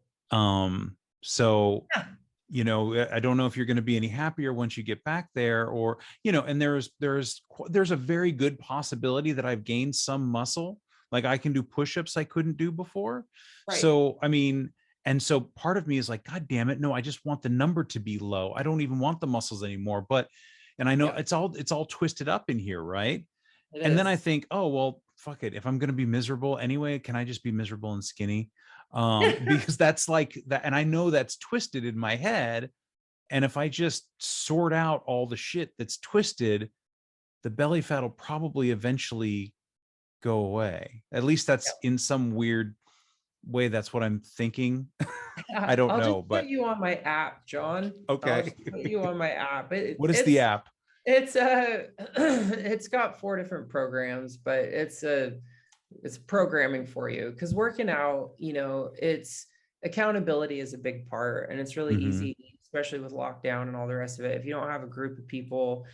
So, I don't know if you're going to be any happier once you get back there, or, and there's a very good possibility that I've gained some muscle. Like I can do push-ups I couldn't do before. Right. So, and so part of me is like, God damn it. No, I just want the number to be low. I don't even want the muscles anymore. And I know it's all twisted up in here. Right. Then I think, oh, well, fuck it. If I'm going to be miserable anyway, can I just be miserable and skinny? Because that's like that. And I know that's twisted in my head. And if I just sort out all the shit that's twisted, the belly fat will probably eventually go away. At least that's in some weird way. That's what I'm thinking. I don't I'll just know, put but you on my app, John. I'll okay. just put you on my app. What is the app? It's it's got 4 different programs, but it's programming for you, because working out, it's accountability is a big part, and it's really Mm-hmm. easy, especially with lockdown and all the rest of it. If you don't have a group of people,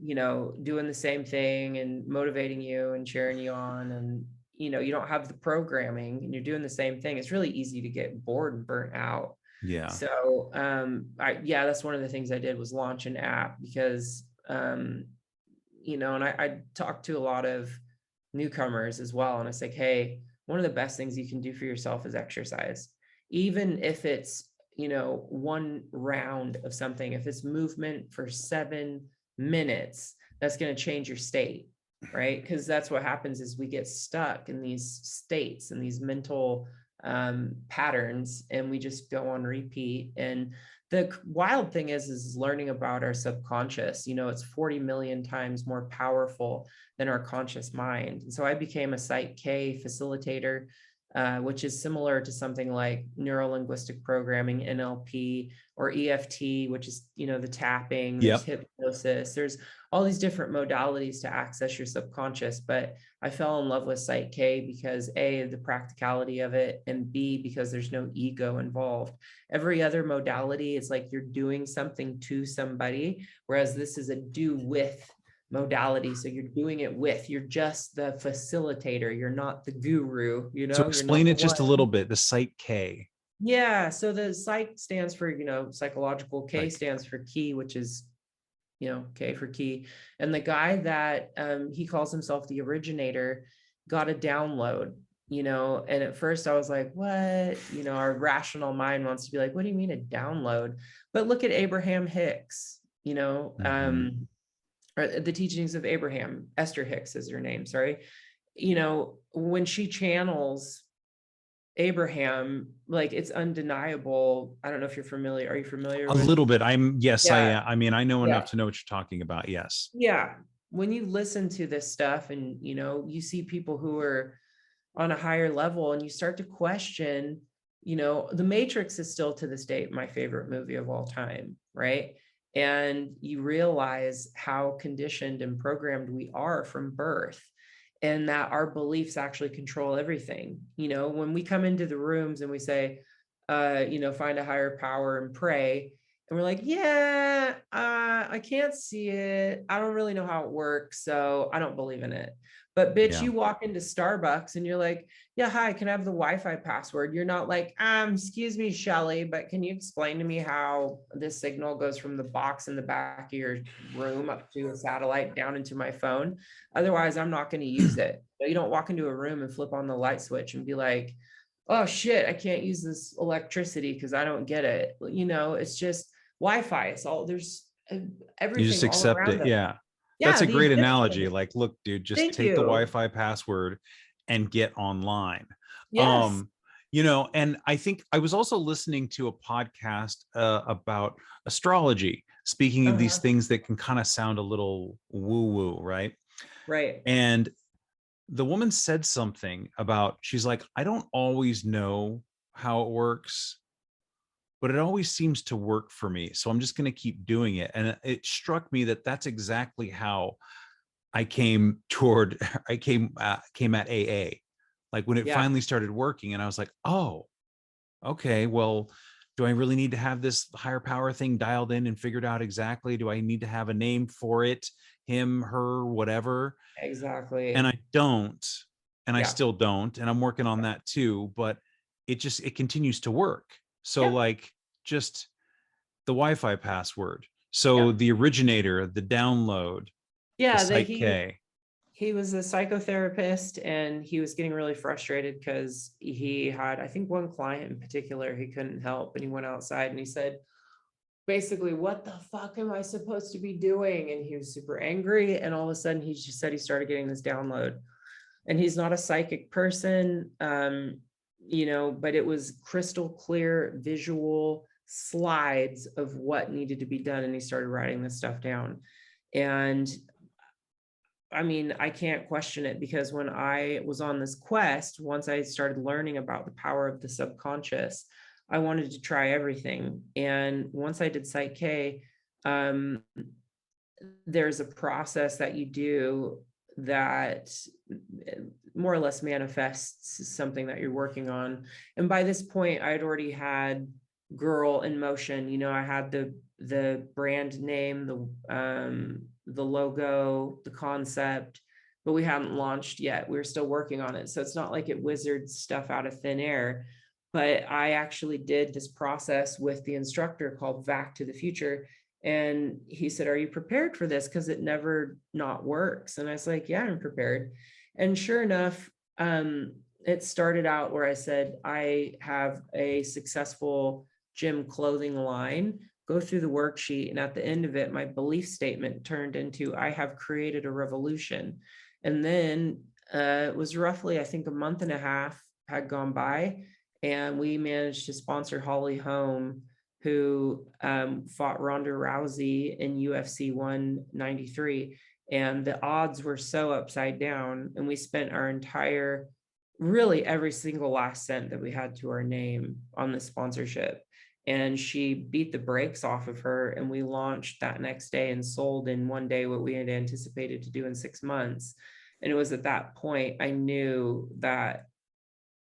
doing the same thing and motivating you and cheering you on, and you don't have the programming and you're doing the same thing, it's really easy to get bored and burnt out. Yeah. So yeah, that's one of the things I did, was launch an app, because and I talked to a lot of newcomers as well, and it's like, hey, one of the best things you can do for yourself is exercise. Even if it's one round of something, if it's movement for 7 minutes, that's going to change your state, right? Because that's what happens, is we get stuck in these states and these mental patterns, and we just go on repeat. And the wild thing is learning about our subconscious. It's 40 million times more powerful than our conscious mind. And so I became a Psych K facilitator, which is similar to something like neuro-linguistic programming, NLP, or EFT, which is, the tapping. There's hypnosis. There's all these different modalities to access your subconscious. But I fell in love with Psych K because A, the practicality of it, and B, because there's no ego involved. Every other modality, it's like you're doing something to somebody, whereas this is a do with modality. So you're doing it with, you're just the facilitator. You're not the guru, So you're not explain the it just a one. little bit. The Psych K. Yeah. So the psych stands for, psychological. K Psych. stands for key, which is, K for key. And the guy that he calls himself the originator got a download, and at first I was like, what? Our rational mind wants to be like, what do you mean a download? But look at Abraham Hicks, Mm-hmm. or the teachings of Abraham. Esther Hicks is her name, sorry. When she channels Abraham, like, it's undeniable. I don't know if you're familiar. Are you familiar A with? little bit. Yes, I Yeah, am. I mean, I know yeah, enough to know what you're talking about. Yes. yeah. When you listen to this stuff, and you see people who are on a higher level, and you start to question, The Matrix is still to this date my favorite movie of all time, right? And you realize how conditioned and programmed we are from birth, and that our beliefs actually control everything. When we come into the rooms and we say, find a higher power and pray, and we're like, yeah, I can't see it. I don't really know how it works, so I don't believe in it. But bitch, Yeah. you walk into Starbucks and you're like, yeah, hi, can I have the Wi-Fi password? You're not like, excuse me, Shelly, but can you explain to me how this signal goes from the box in the back of your room up to a satellite down into my phone? Otherwise, I'm not going to use it. So you don't walk into a room and flip on the light switch and be like, oh shit, I can't use this electricity because I don't get it. It's just Wi-Fi. It's all, there's You just everything all accept around it. us. Yeah. That's Yeah, a the great analogy. Egyptians. Like, look, dude, just Thank take the you. Wi-Fi password and get online. Yes. And I think I was also listening to a podcast about astrology, speaking of these Uh-huh. things that can kind of sound a little woo-woo, right? Right. And the woman said something about, she's like, I don't always know how it works, but it always seems to work for me. So I'm just going to keep doing it. And it struck me that that's exactly how I came toward, came at AA. Like when it Yeah. finally started working, and I was like, oh, okay, well, do I really need to have this higher power thing dialed in and figured out exactly? Do I need to have a name for it? Him, her, whatever? And Exactly. I don't, and I Yeah. still don't. And I'm working on that too, but it continues to work. So Yep. like just the Wi-Fi password. So Yep. the originator, the download, the Yeah. Psych K. He was a psychotherapist, and he was getting really frustrated because he had, I think, one client in particular he couldn't help, and he went outside and he said, basically, what the fuck am I supposed to be doing? And he was super angry. And all of a sudden, he just said he started getting this download. And he's not a psychic person, but it was crystal clear visual slides of what needed to be done, and he started writing this stuff down. And I mean, I can't question it, because when I was on this quest, once I started learning about the power of the subconscious, I wanted to try everything. And once I did Psych K, um, there's a process that you do that more or less manifests something that you're working on. And by this point, I had already had Girl in Motion. You know, I had the brand name, the logo, the concept, but we hadn't launched yet. We were still working on it. So it's not like it wizard stuff out of thin air. But I actually did this process with the instructor called Back to the Future. And he said, "Are you prepared for this? Because it never not works." And I was like, "Yeah, I'm prepared." And sure enough, it started out where I said, "I have a successful gym clothing line." Go through the worksheet, and at the end of it, my belief statement turned into, "I have created a revolution." And then it was roughly, I think, a month and a half had gone by, and we managed to sponsor Holly Holm, who fought Ronda Rousey in UFC 193. And the odds were so upside down. And we spent our entire, really every single last cent that we had to our name on the sponsorship. And she beat the brakes off of her. And we launched that next day and sold in one day what we had anticipated to do in 6 months. And it was at that point I knew that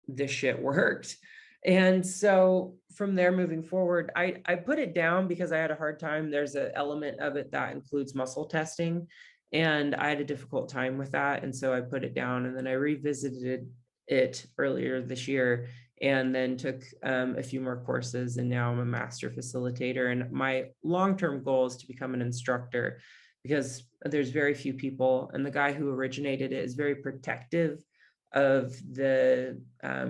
this shit worked. And so from there moving forward, I put it down because I had a hard time. There's an element of it that includes muscle testing, and I had a difficult time with that. And so I put it down, and then I revisited it earlier this year, and then took a few more courses. And now I'm a master facilitator. And my long-term goal is to become an instructor, because there's very few people. And the guy who originated it is very protective of the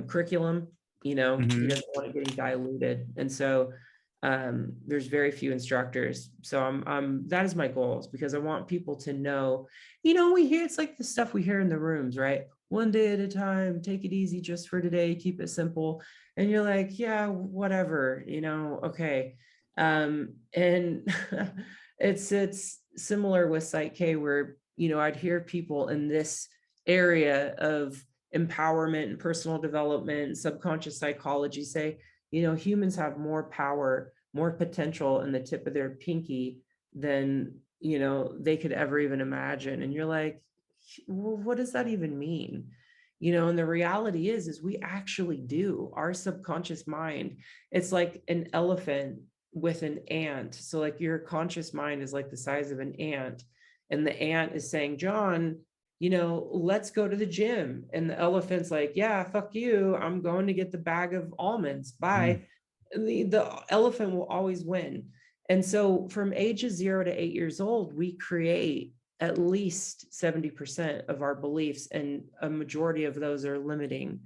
curriculum. You know, he doesn't want it getting diluted. And so there's very few instructors. So I'm that is my goals, because I want people to know, you know, we hear, it's like the stuff we hear in the rooms, right? One day at a time, take it easy just for today, keep it simple. And you're like, yeah, whatever, you know, okay. And it's similar with Psych K, where, you know, I'd hear people in this area of empowerment and personal development, subconscious psychology say, you know, humans have more power, more potential in the tip of their pinky than, you know, they could ever even imagine. And you're like, well, what does that even mean? You know, and the reality is we actually do. Our subconscious mind, it's like an elephant with an ant. So like your conscious mind is like the size of an ant, and the ant is saying, "John, you know, let's go to the gym." And the elephant's like, "Yeah, fuck you. I'm going to get the bag of almonds. Bye." And the elephant will always win. And so from ages 0 to 8 years old, we create at least 70% of our beliefs, and a majority of those are limiting.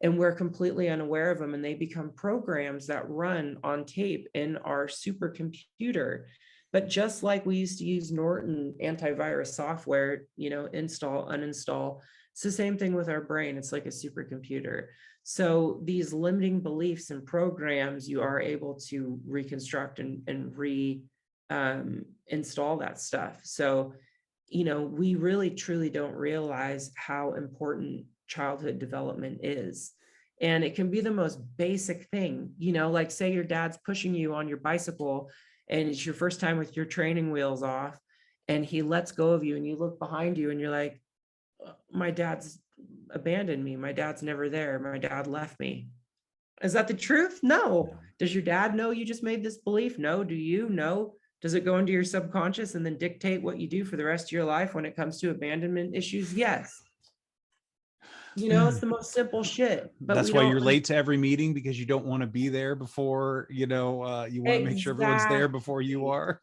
And we're completely unaware of them, and they become programs that run on tape in our supercomputer. But just like we used to use Norton antivirus software, you know, install, uninstall, it's the same thing with our brain. It's like a supercomputer. So these limiting beliefs and programs, you are able to reconstruct and install that stuff. So, you know, we really truly don't realize how important childhood development is. And it can be the most basic thing, you know, like say your dad's pushing you on your bicycle, and it's your first time with your training wheels off, and he lets go of you, and you look behind you and you're like, "My dad's abandoned me. My dad's never there. My dad left me." Is that the truth? No. Does your dad know you just made this belief? No. Do you know? Does it go into your subconscious and then dictate what you do for the rest of your life when it comes to abandonment issues? Yes. You know, it's the most simple shit, but That's we why don't. you're late to every meeting, because you don't want to be there before, you know, you want to make sure everyone's there before you are.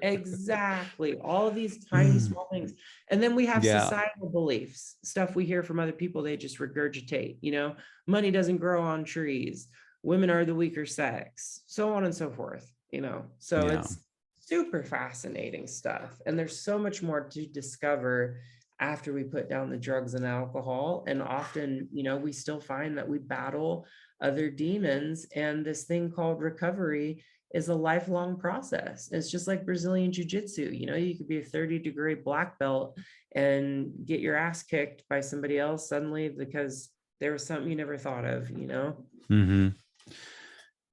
Exactly. All of these tiny small things. And then we have societal beliefs, stuff we hear from other people, they just regurgitate, you know, money doesn't grow on trees, women are the weaker sex, so on and so forth, you know. So it's super fascinating stuff. And there's so much more to discover after we put down the drugs and alcohol. And often, you know, we still find that we battle other demons, and this thing called recovery is a lifelong process. It's just like Brazilian jiu-jitsu. You know, you could be a 30-degree black belt and get your ass kicked by somebody else suddenly because there was something you never thought of, you know? Mm-hmm.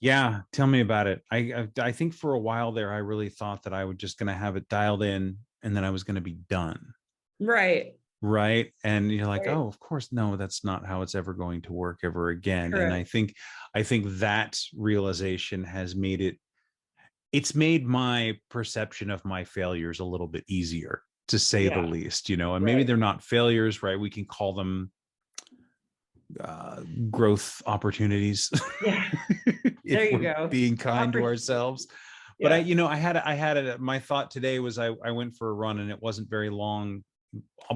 Yeah, tell me about it. I think for a while there, I really thought that I was just going to have it dialed in and then I was going to be done. Right. Right. And you're like, Right. oh, of course, no, that's not how it's ever going to work ever again. And Correct. I think that realization has it's made my perception of my failures a little bit easier, to say the Yeah. least, and maybe Right. they're not failures, right? We can call them growth opportunities Yeah. There if you we're go. being kind to Opportunity. ourselves. But Yeah. I had my thought today was I went for a run and it wasn't very long.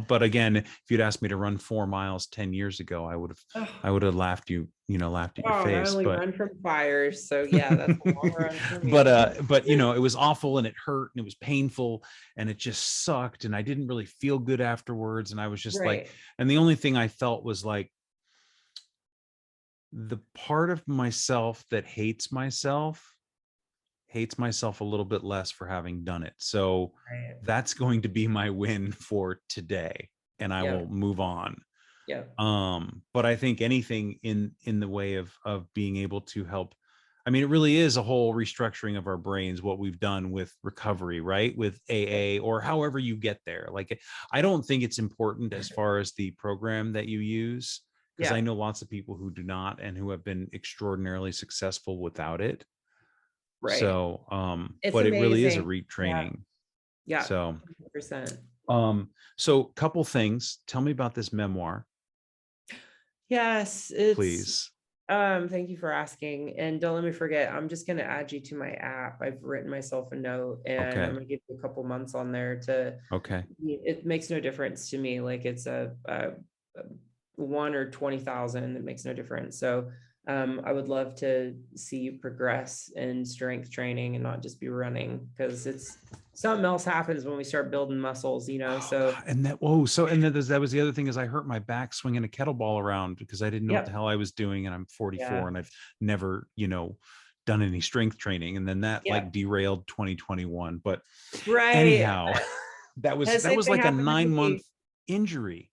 But again, if you'd asked me to run 4 miles 10 years ago, Oh, I would have laughed at your oh, and I face. only But run from fires. So yeah, that's a long run for but me. it was awful and it hurt and it was painful and it just sucked and I didn't really feel good afterwards. And I was just like, Right. and the only thing I felt was like the part of myself that hates myself a little bit less for having done it. So Right. that's going to be my win for today, and I will Yep. move on. Yep. But I think anything in the way of being able to help, I mean, it really is a whole restructuring of our brains, what we've done with recovery, right? With AA or however you get there. Like, I don't think it's important as far as the program that you use, because I Yeah. know lots of people who do not and who have been extraordinarily successful without it. Right. So, It's but it really is a amazing. Yeah. retraining. Yeah. So, 100%. couple things. Tell me about this memoir, Yes, it's please. thank you for asking. And don't let me forget, I'm just gonna add you to my app. I've written myself a note and I'm Okay. gonna give you a couple months on there to Okay. it makes no difference to me. Like it's a one or 20,000, it makes no difference. So I would love to see you progress in strength training and not just be running because it's something else happens when we start building muscles, you know. Oh So God. And that, whoa. So, and then that was the other thing is I hurt my back swinging a kettlebell around because I didn't know what the yep. hell I was doing. And I'm 44 Yeah. and I've never, done any strength training. And then that Yeah. like derailed 2021. But Right. anyhow, The that same was thing like a happened to 9 month me. injury.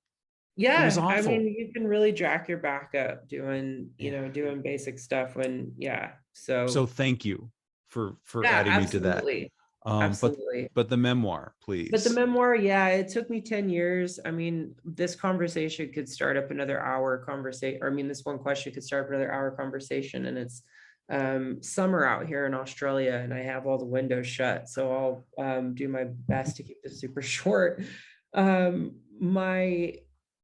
It was Yeah, I mean, awful. you can really jack your back up doing, Yeah. doing basic stuff when, yeah. So So, thank you for yeah, adding me to that. absolutely. Um, but Absolutely. but the memoir, But the please. memoir, yeah, it took me 10 years. I mean, this conversation could start up another hour conversation, or I mean, this one question could start up another hour conversation. And it's summer out here in Australia, and I have all the windows shut. So I'll do my best to keep this super short. My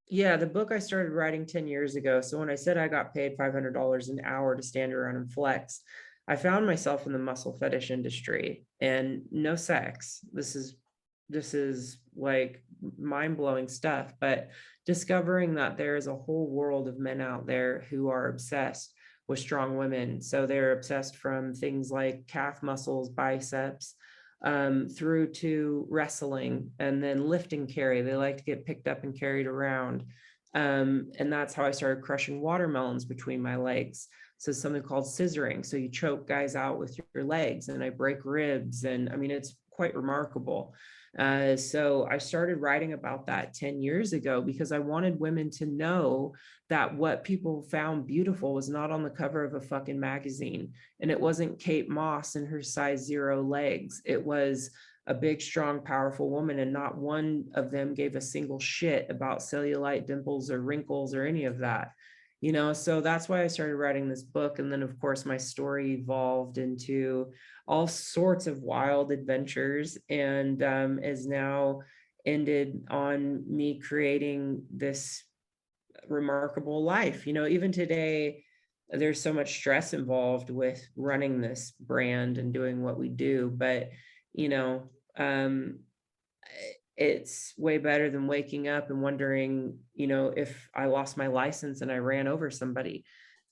Yeah, the book I started writing 10 years ago. So when I said I got paid $500 an hour to stand around and flex, I found myself in the muscle fetish industry and no sex. This is like mind-blowing stuff, but discovering that there is a whole world of men out there who are obsessed with strong women. So they're obsessed from things like calf muscles, biceps, through to wrestling and then lift and carry. They like to get picked up and carried around. And that's how I started crushing watermelons between my legs. So something called scissoring. So you choke guys out with your legs and I break ribs. And I mean, it's quite remarkable. So I started writing about that 10 years ago because I wanted women to know that what people found beautiful was not on the cover of a fucking magazine. And it wasn't Kate Moss and her size 0 legs. It was a big, strong, powerful woman. And not one of them gave a single shit about cellulite, dimples, or wrinkles or any of that. So that's why I started writing this book. And then, of course, my story evolved into all sorts of wild adventures and is now ended on me creating this remarkable life. Even today, there's so much stress involved with running this brand and doing what we do, but you know, um, it's way better than waking up and wondering, if I lost my license and I ran over somebody.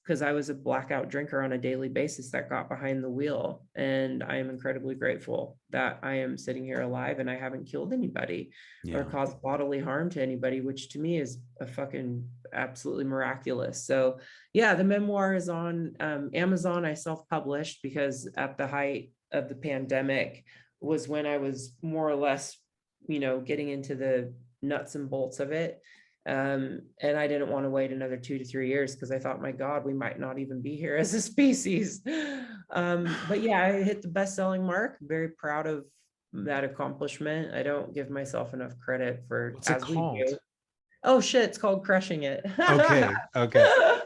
because I was a blackout drinker on a daily basis that got behind the wheel. And I am incredibly grateful that I am sitting here alive and I haven't killed anybody or Yeah. caused bodily harm to anybody, which to me is a fucking absolutely miraculous. So yeah, the memoir is on Amazon. I self-published because at the height of the pandemic was when I was more or less, getting into the nuts and bolts of it. And I didn't want to wait another 2 to 3 years because I thought, my God, we might not even be here as a species. But yeah, I hit the best-selling mark. Very proud of that accomplishment. I don't give myself enough credit for, What's it as we called? do. Oh shit, it's called Crushing It. Okay. Okay.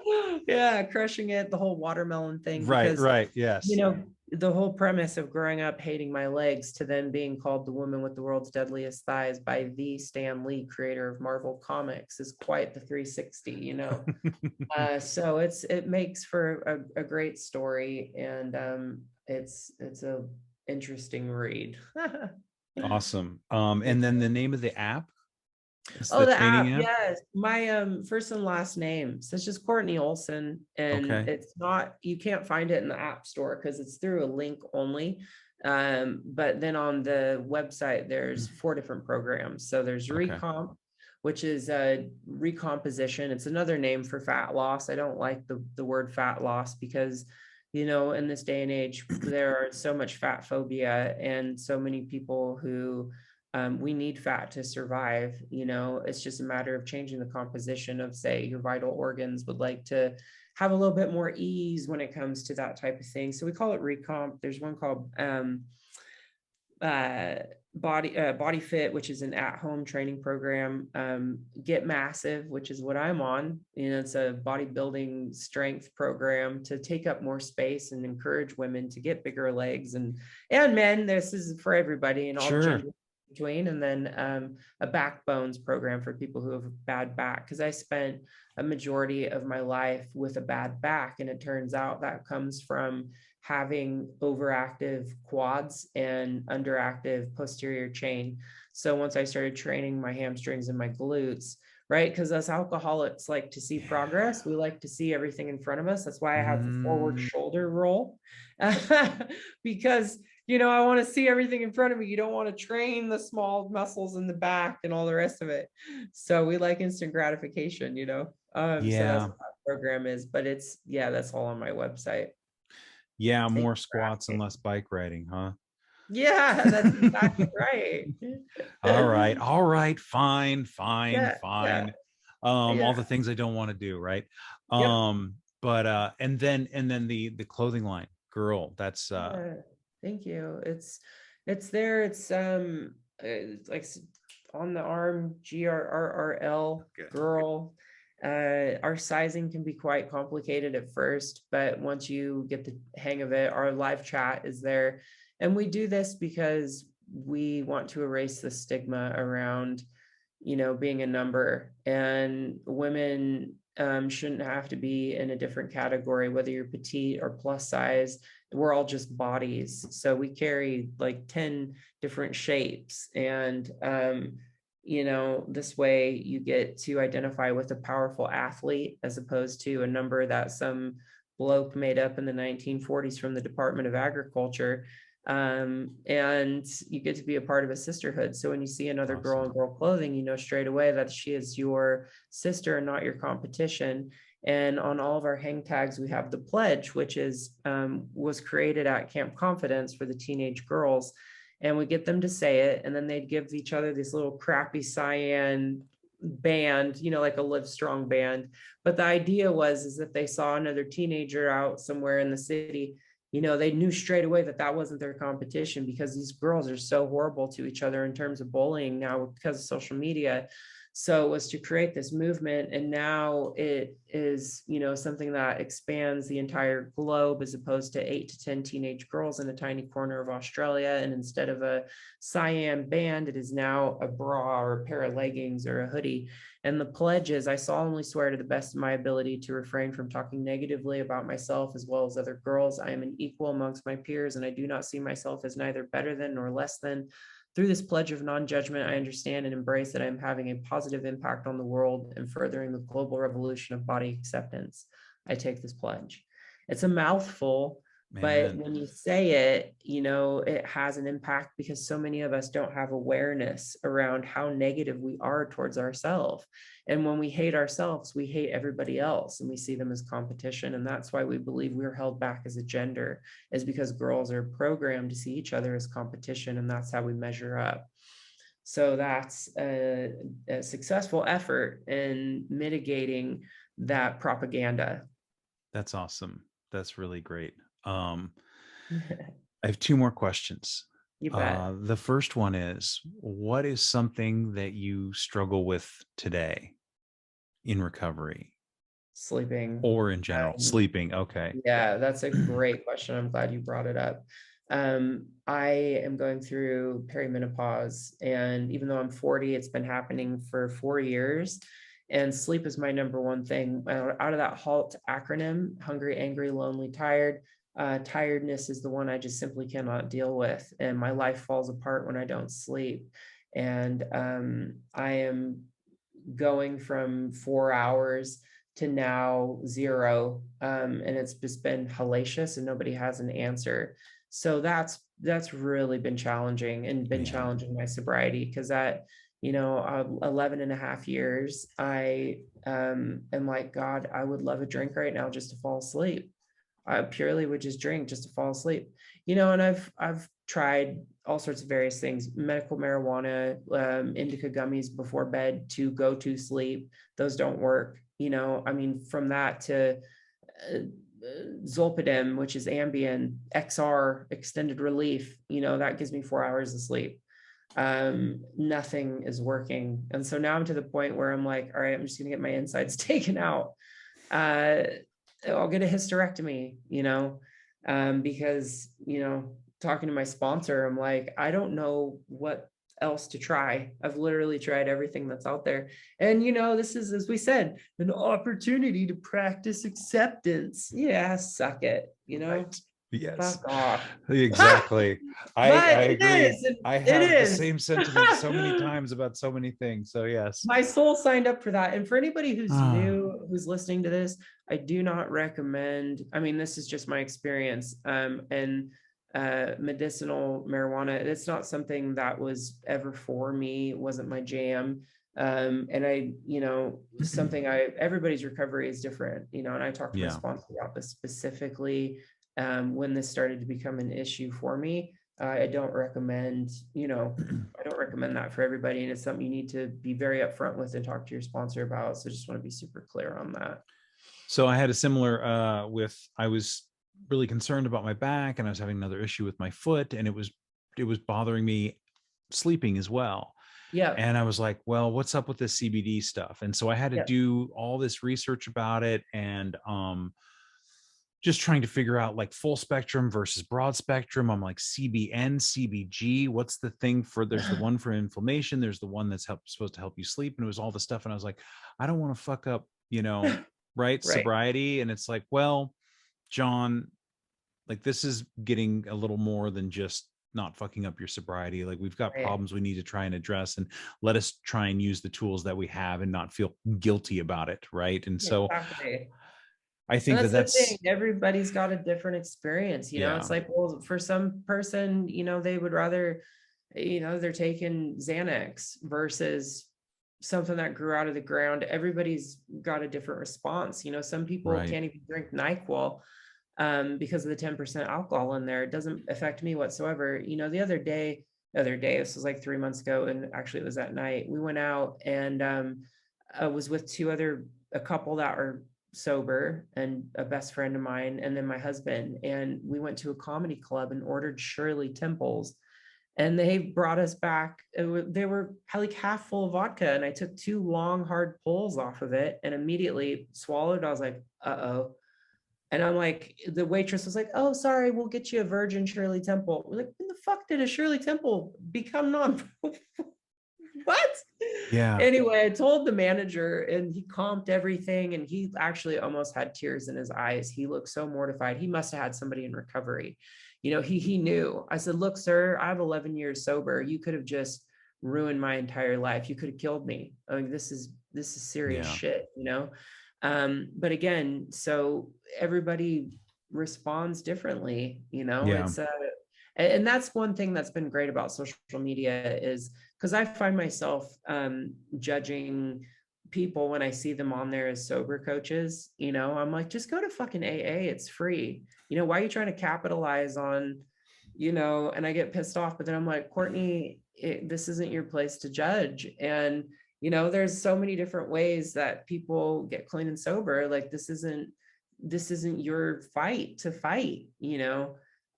Yeah, Crushing It, the whole watermelon thing, Right. because Right. Yes. the whole premise of growing up hating my legs to then being called the woman with the world's deadliest thighs by the Stan Lee, creator of Marvel Comics, is quite the 360. So it makes for a great story, and it's a interesting read. Awesome. And then the name of the app is Oh, the the app, training app. yes. My first and last name. So it's just Kortney Olsen. And Okay. it's not, you can't find it in the app store because it's through a link only. But then on the website, there's 4 different programs. So there's Okay. Recomp, which is a recomposition. It's another name for fat loss. I don't like the word fat loss because in this day and age, there are so much fat phobia and so many people who we need fat to survive. It's just a matter of changing the composition of, say, your vital organs would like to have a little bit more ease when it comes to that type of thing. So we call it Recomp. There's one called Body Fit, which is an at-home training program. Get Massive, which is what I'm on. It's a bodybuilding strength program to take up more space and encourage women to get bigger legs, and men. This is for everybody and all Sure. genders between. And then a backbones program for people who have a bad back, because I spent a majority of my life with a bad back, and it turns out that comes from having overactive quads and underactive posterior chain. So once I started training my hamstrings and my glutes, right? Because us alcoholics like to see progress. We like to see everything in front of us. That's why I have the forward Mm, shoulder roll. Because I want to see everything in front of me. You don't want to train the small muscles in the back and all the rest of it. So we like instant gratification. So that's yeah. what that program is. But that's all on my website. Yeah. Thank More you for squats and asking. less bike riding, huh? Yeah, that's exactly right. All right. All right. Fine. Fine. Yeah, yeah, Fine. All yeah. the things I don't want to do, right? Yep. But and then the clothing line, girl, that's Yeah. Thank you. It's there. It's like on the arm, GRRRL, good. girl. Our sizing can be quite complicated at first, but once you get the hang of it, our live chat is there. And we do this because we want to erase the stigma around, being a number, and women shouldn't have to be in a different category, whether you're petite or plus size. We're all just bodies. So we carry like 10 different shapes. And, this way you get to identify with a powerful athlete as opposed to a number that some bloke made up in the 1940s from the Department of Agriculture. And you get to be a part of a sisterhood. So when you see another girl in Awesome. girl clothing, you know straight away that she is your sister and not your competition. And on all of our hang tags, we have the pledge, which was created at Camp Confidence for the teenage girls. And we get them to say it, and then they'd give each other this little crappy cyan band, like a Live Strong band. But the idea is that they saw another teenager out somewhere in the city, they knew straight away that that wasn't their competition, because these girls are so horrible to each other in terms of bullying now because of social media. So it was to create this movement, and now it is, something that expands the entire globe, as opposed to 8 to 10 teenage girls in a tiny corner of Australia. And instead of a cyan band, it is now a bra or a pair of leggings or a hoodie. And the pledge is, I solemnly swear to the best of my ability to refrain from talking negatively about myself as well as other girls. I am an equal amongst my peers, and I do not see myself as neither better than nor less than. Through this pledge of non-judgment, I understand and embrace that I am having a positive impact on the world and furthering the global revolution of body acceptance. I take this pledge. It's a mouthful, but Man. when you say it, it has an impact because so many of us don't have awareness around how negative we are towards ourselves. And when we hate ourselves, we hate everybody else and we see them as competition. And that's why we believe we're held back as a gender, is because girls are programmed to see each other as competition. And that's how we measure up. So that's a successful effort in mitigating that propaganda. That's awesome. That's really great. I have two more questions. You bet. The first one is, what is something that you struggle with today in recovery Sleeping. or in general? Sleeping. Okay. Yeah, that's a great question. I'm glad you brought it up. I am going through perimenopause, and even though I'm 40, it's been happening for 4 years. And sleep is my number one thing. Out of that HALT acronym, hungry, angry, lonely, tired, tiredness is the one I just simply cannot deal with. And my life falls apart when I don't sleep. And I am going from 4 hours to now 0. And it's just been hellacious and nobody has an answer. So that's really been challenging and been challenging my sobriety, because that, 11 and a half years, I am like, God, I would love a drink right now just to fall asleep. I purely would just drink just to fall asleep, and I've tried all sorts of various things, medical marijuana, indica gummies before bed to go to sleep. Those don't work. From that to Zolpidem, which is Ambien XR extended relief, that gives me 4 hours of sleep. Nothing is working. And so now I'm to the point where I'm like, all right, I'm just going to get my insides taken out. I'll get a hysterectomy, because, talking to my sponsor, I'm like, I don't know what else to try. I've literally tried everything that's out there. And, this is, as we said, an opportunity to practice acceptance. Yeah, suck it, Right. Yes. Fuck off. Exactly. I agree. I It have the is. same sentiment so many times about so many things. So yes. My soul signed up for that. And for anybody who's new, who's listening to this, I do not recommend, this is just my experience. And medicinal marijuana, it's not something that was ever for me. It wasn't my jam. And I, everybody's recovery is different, and I talked to my sponsor about this specifically when this started to become an issue for me. I don't recommend, that for everybody. And it's something you need to be very upfront with and talk to your sponsor about. So just want to be super clear on that. So I had a similar I was really concerned about my back, and I was having another issue with my foot, and it was bothering me sleeping as well. Yeah. And I was like, well, what's up with this CBD stuff? And so I had to do all this research about it, and just trying to figure out like full spectrum versus broad spectrum. I'm like, CBN, CBG, what's the thing for, there's the one for inflammation, there's the one that's supposed to help you sleep. And it was all the stuff. And I was like, I don't want to fuck up, right, sobriety. And it's like, well, John, like this is getting a little more than just not fucking up your sobriety. Like we've got problems we need to try and address, and let us try and use the tools that we have and not feel guilty about it. Right. And so I think that's the thing. Everybody's got a different experience. It's like, well, for some person, they would rather, they're taking Xanax versus something that grew out of the ground. Everybody's got a different response. Some people can't even drink NyQuil because of the 10% alcohol in there. It doesn't affect me whatsoever. The other day, this was like 3 months ago, and actually it was that night, we went out, and I was with a couple that are sober, and a best friend of mine, and then my husband, and we went to a comedy club and ordered Shirley Temples, and they brought us back. They were like half full of vodka, and I took 2 long hard pulls off of it and immediately swallowed. I was like, uh-oh. And I'm like, the waitress was like, oh, sorry, we'll get you a virgin Shirley Temple. We're like, when the fuck did a Shirley Temple become what? Yeah. Anyway, I told the manager, and he comped everything, and he actually almost had tears in his eyes. He looked so mortified. He must have had somebody in recovery. He knew. I said, look, sir, I have 11 years sober. You could have just ruined my entire life. You could have killed me. I mean, this is serious shit, But again, so everybody responds differently, Yeah. it's and that's one thing that's been great about social media is because I find myself judging people when I see them on there as sober coaches. I'm like, just go to fucking AA, it's free. Why are you trying to capitalize on, and I get pissed off, but then I'm like, Kortney, this isn't your place to judge. And there's so many different ways that people get clean and sober. Like this isn't your fight to fight.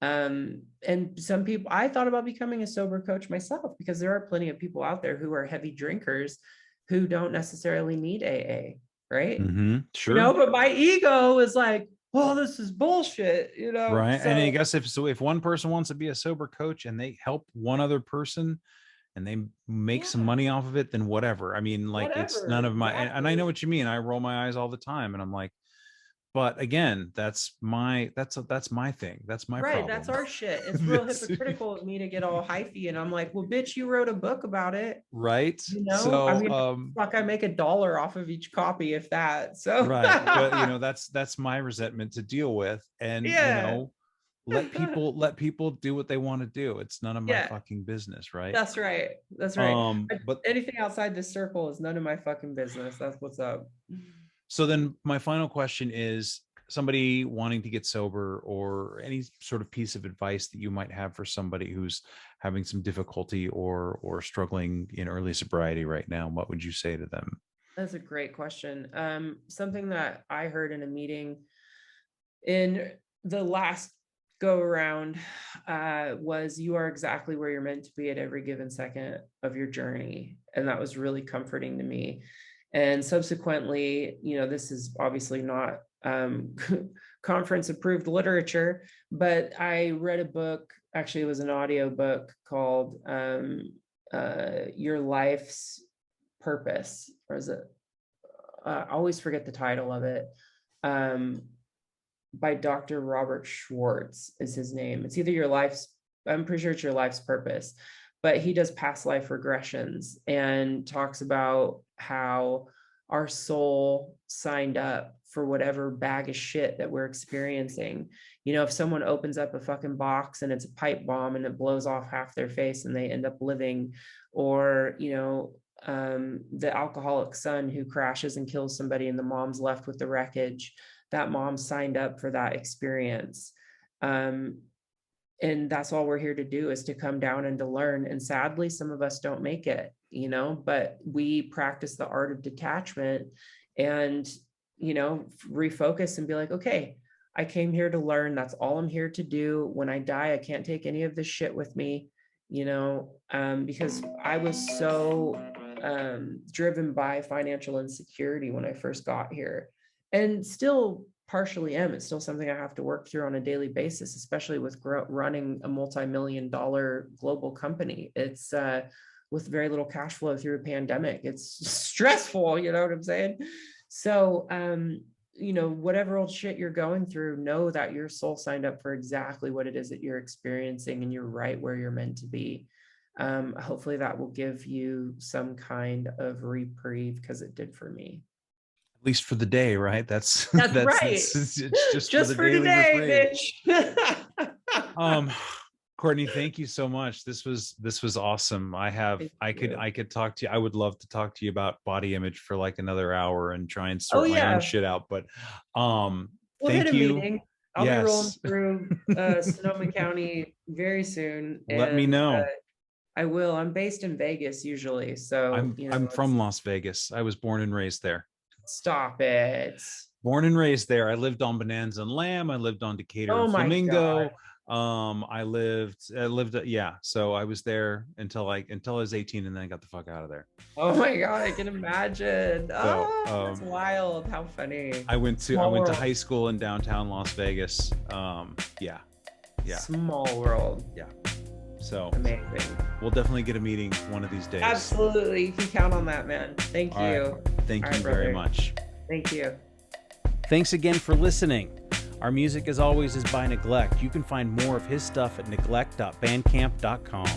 And some people, I thought about becoming a sober coach myself because there are plenty of people out there who are heavy drinkers who don't necessarily need AA, right? Sure. But my ego is like, oh, this is bullshit, Right. So, And I guess if one person wants to be a sober coach and they help one other person and they make some money off of it, then whatever. I mean, like it's none of my, and I know what you mean. I roll my eyes all the time and I'm like, but again, that's my thing. That's my right, problem. that's our shit. It's real hypocritical of me to get all hyphy and I'm like, well, bitch, you wrote a book about it, right? So I mean, fuck, I make $1 off of each copy, if that. So right, but that's my resentment to deal with, and let people do what they want to do. It's none of my fucking business, right? That's right. But anything outside this circle is none of my fucking business. That's what's up. So then my final question is, somebody wanting to get sober, or any sort of piece of advice that you might have for somebody who's having some difficulty or struggling in early sobriety right now, what would you say to them? That's a great question. Something that I heard in a meeting in the last go around was, you are exactly where you're meant to be at every given second of your journey. And that was really comforting to me. And subsequently, this is obviously not conference approved literature, but I read a book, actually it was an audio book called Your Life's Purpose, or is it, I always forget the title of it, by Dr. Robert Schwartz is his name. It's either I'm pretty sure it's Your Life's Purpose, but he does past life regressions and talks about how our soul signed up for whatever bag of shit that we're experiencing. If someone opens up a fucking box and it's a pipe bomb and it blows off half their face and they end up living, or, the alcoholic son who crashes and kills somebody and the mom's left with the wreckage, that mom signed up for that experience. And that's all we're here to do, is to come down and to learn. And sadly, some of us don't make it, but we practice the art of detachment and, refocus and be like, okay, I came here to learn. That's all I'm here to do. When I die, I can't take any of this shit with me, because I was so driven by financial insecurity when I first got here, and still partially am. It's still something I have to work through on a daily basis, especially with running a multi-million-dollar global company. It's with very little cash flow through a pandemic. It's stressful, you know what I'm saying? So, whatever old shit you're going through, know that your soul signed up for exactly what it is that you're experiencing, and you're right where you're meant to be. Hopefully that will give you some kind of reprieve, because it did for me. At least for the day, right? That's right. It's just for the today, bitch. Kortney, thank you so much. This was awesome. I could talk to you. I would love to talk to you about body image for like another hour and try and sort my own shit out. But we'll thank hit a you. Meeting. I'll be rolling through Sonoma County very soon. Let me know. I will. I'm based in Vegas usually. So I'm from Las Vegas. I was born and raised there. Stop it. Born and raised there. I lived on Bonanza and Lamb. I lived on Decatur and Flamingo. I lived, so I was there until I was 18, and then I got the fuck out of there. Oh my God, I can imagine. That's wild. How funny. I went to high school in downtown Las Vegas. Small world. Yeah. So amazing. We'll definitely get a meeting one of these days. Absolutely. You can count on that, man. Thank you. Right. Thank you very much. Thank you. Thanks again for listening. Our music, as always, is by Neglect. You can find more of his stuff at neglect.bandcamp.com.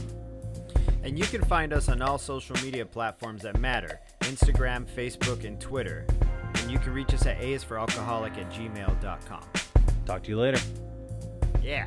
And you can find us on all social media platforms that matter: Instagram, Facebook, and Twitter. And you can reach us at aisforalcoholic@gmail.com. Talk to you later. Yeah.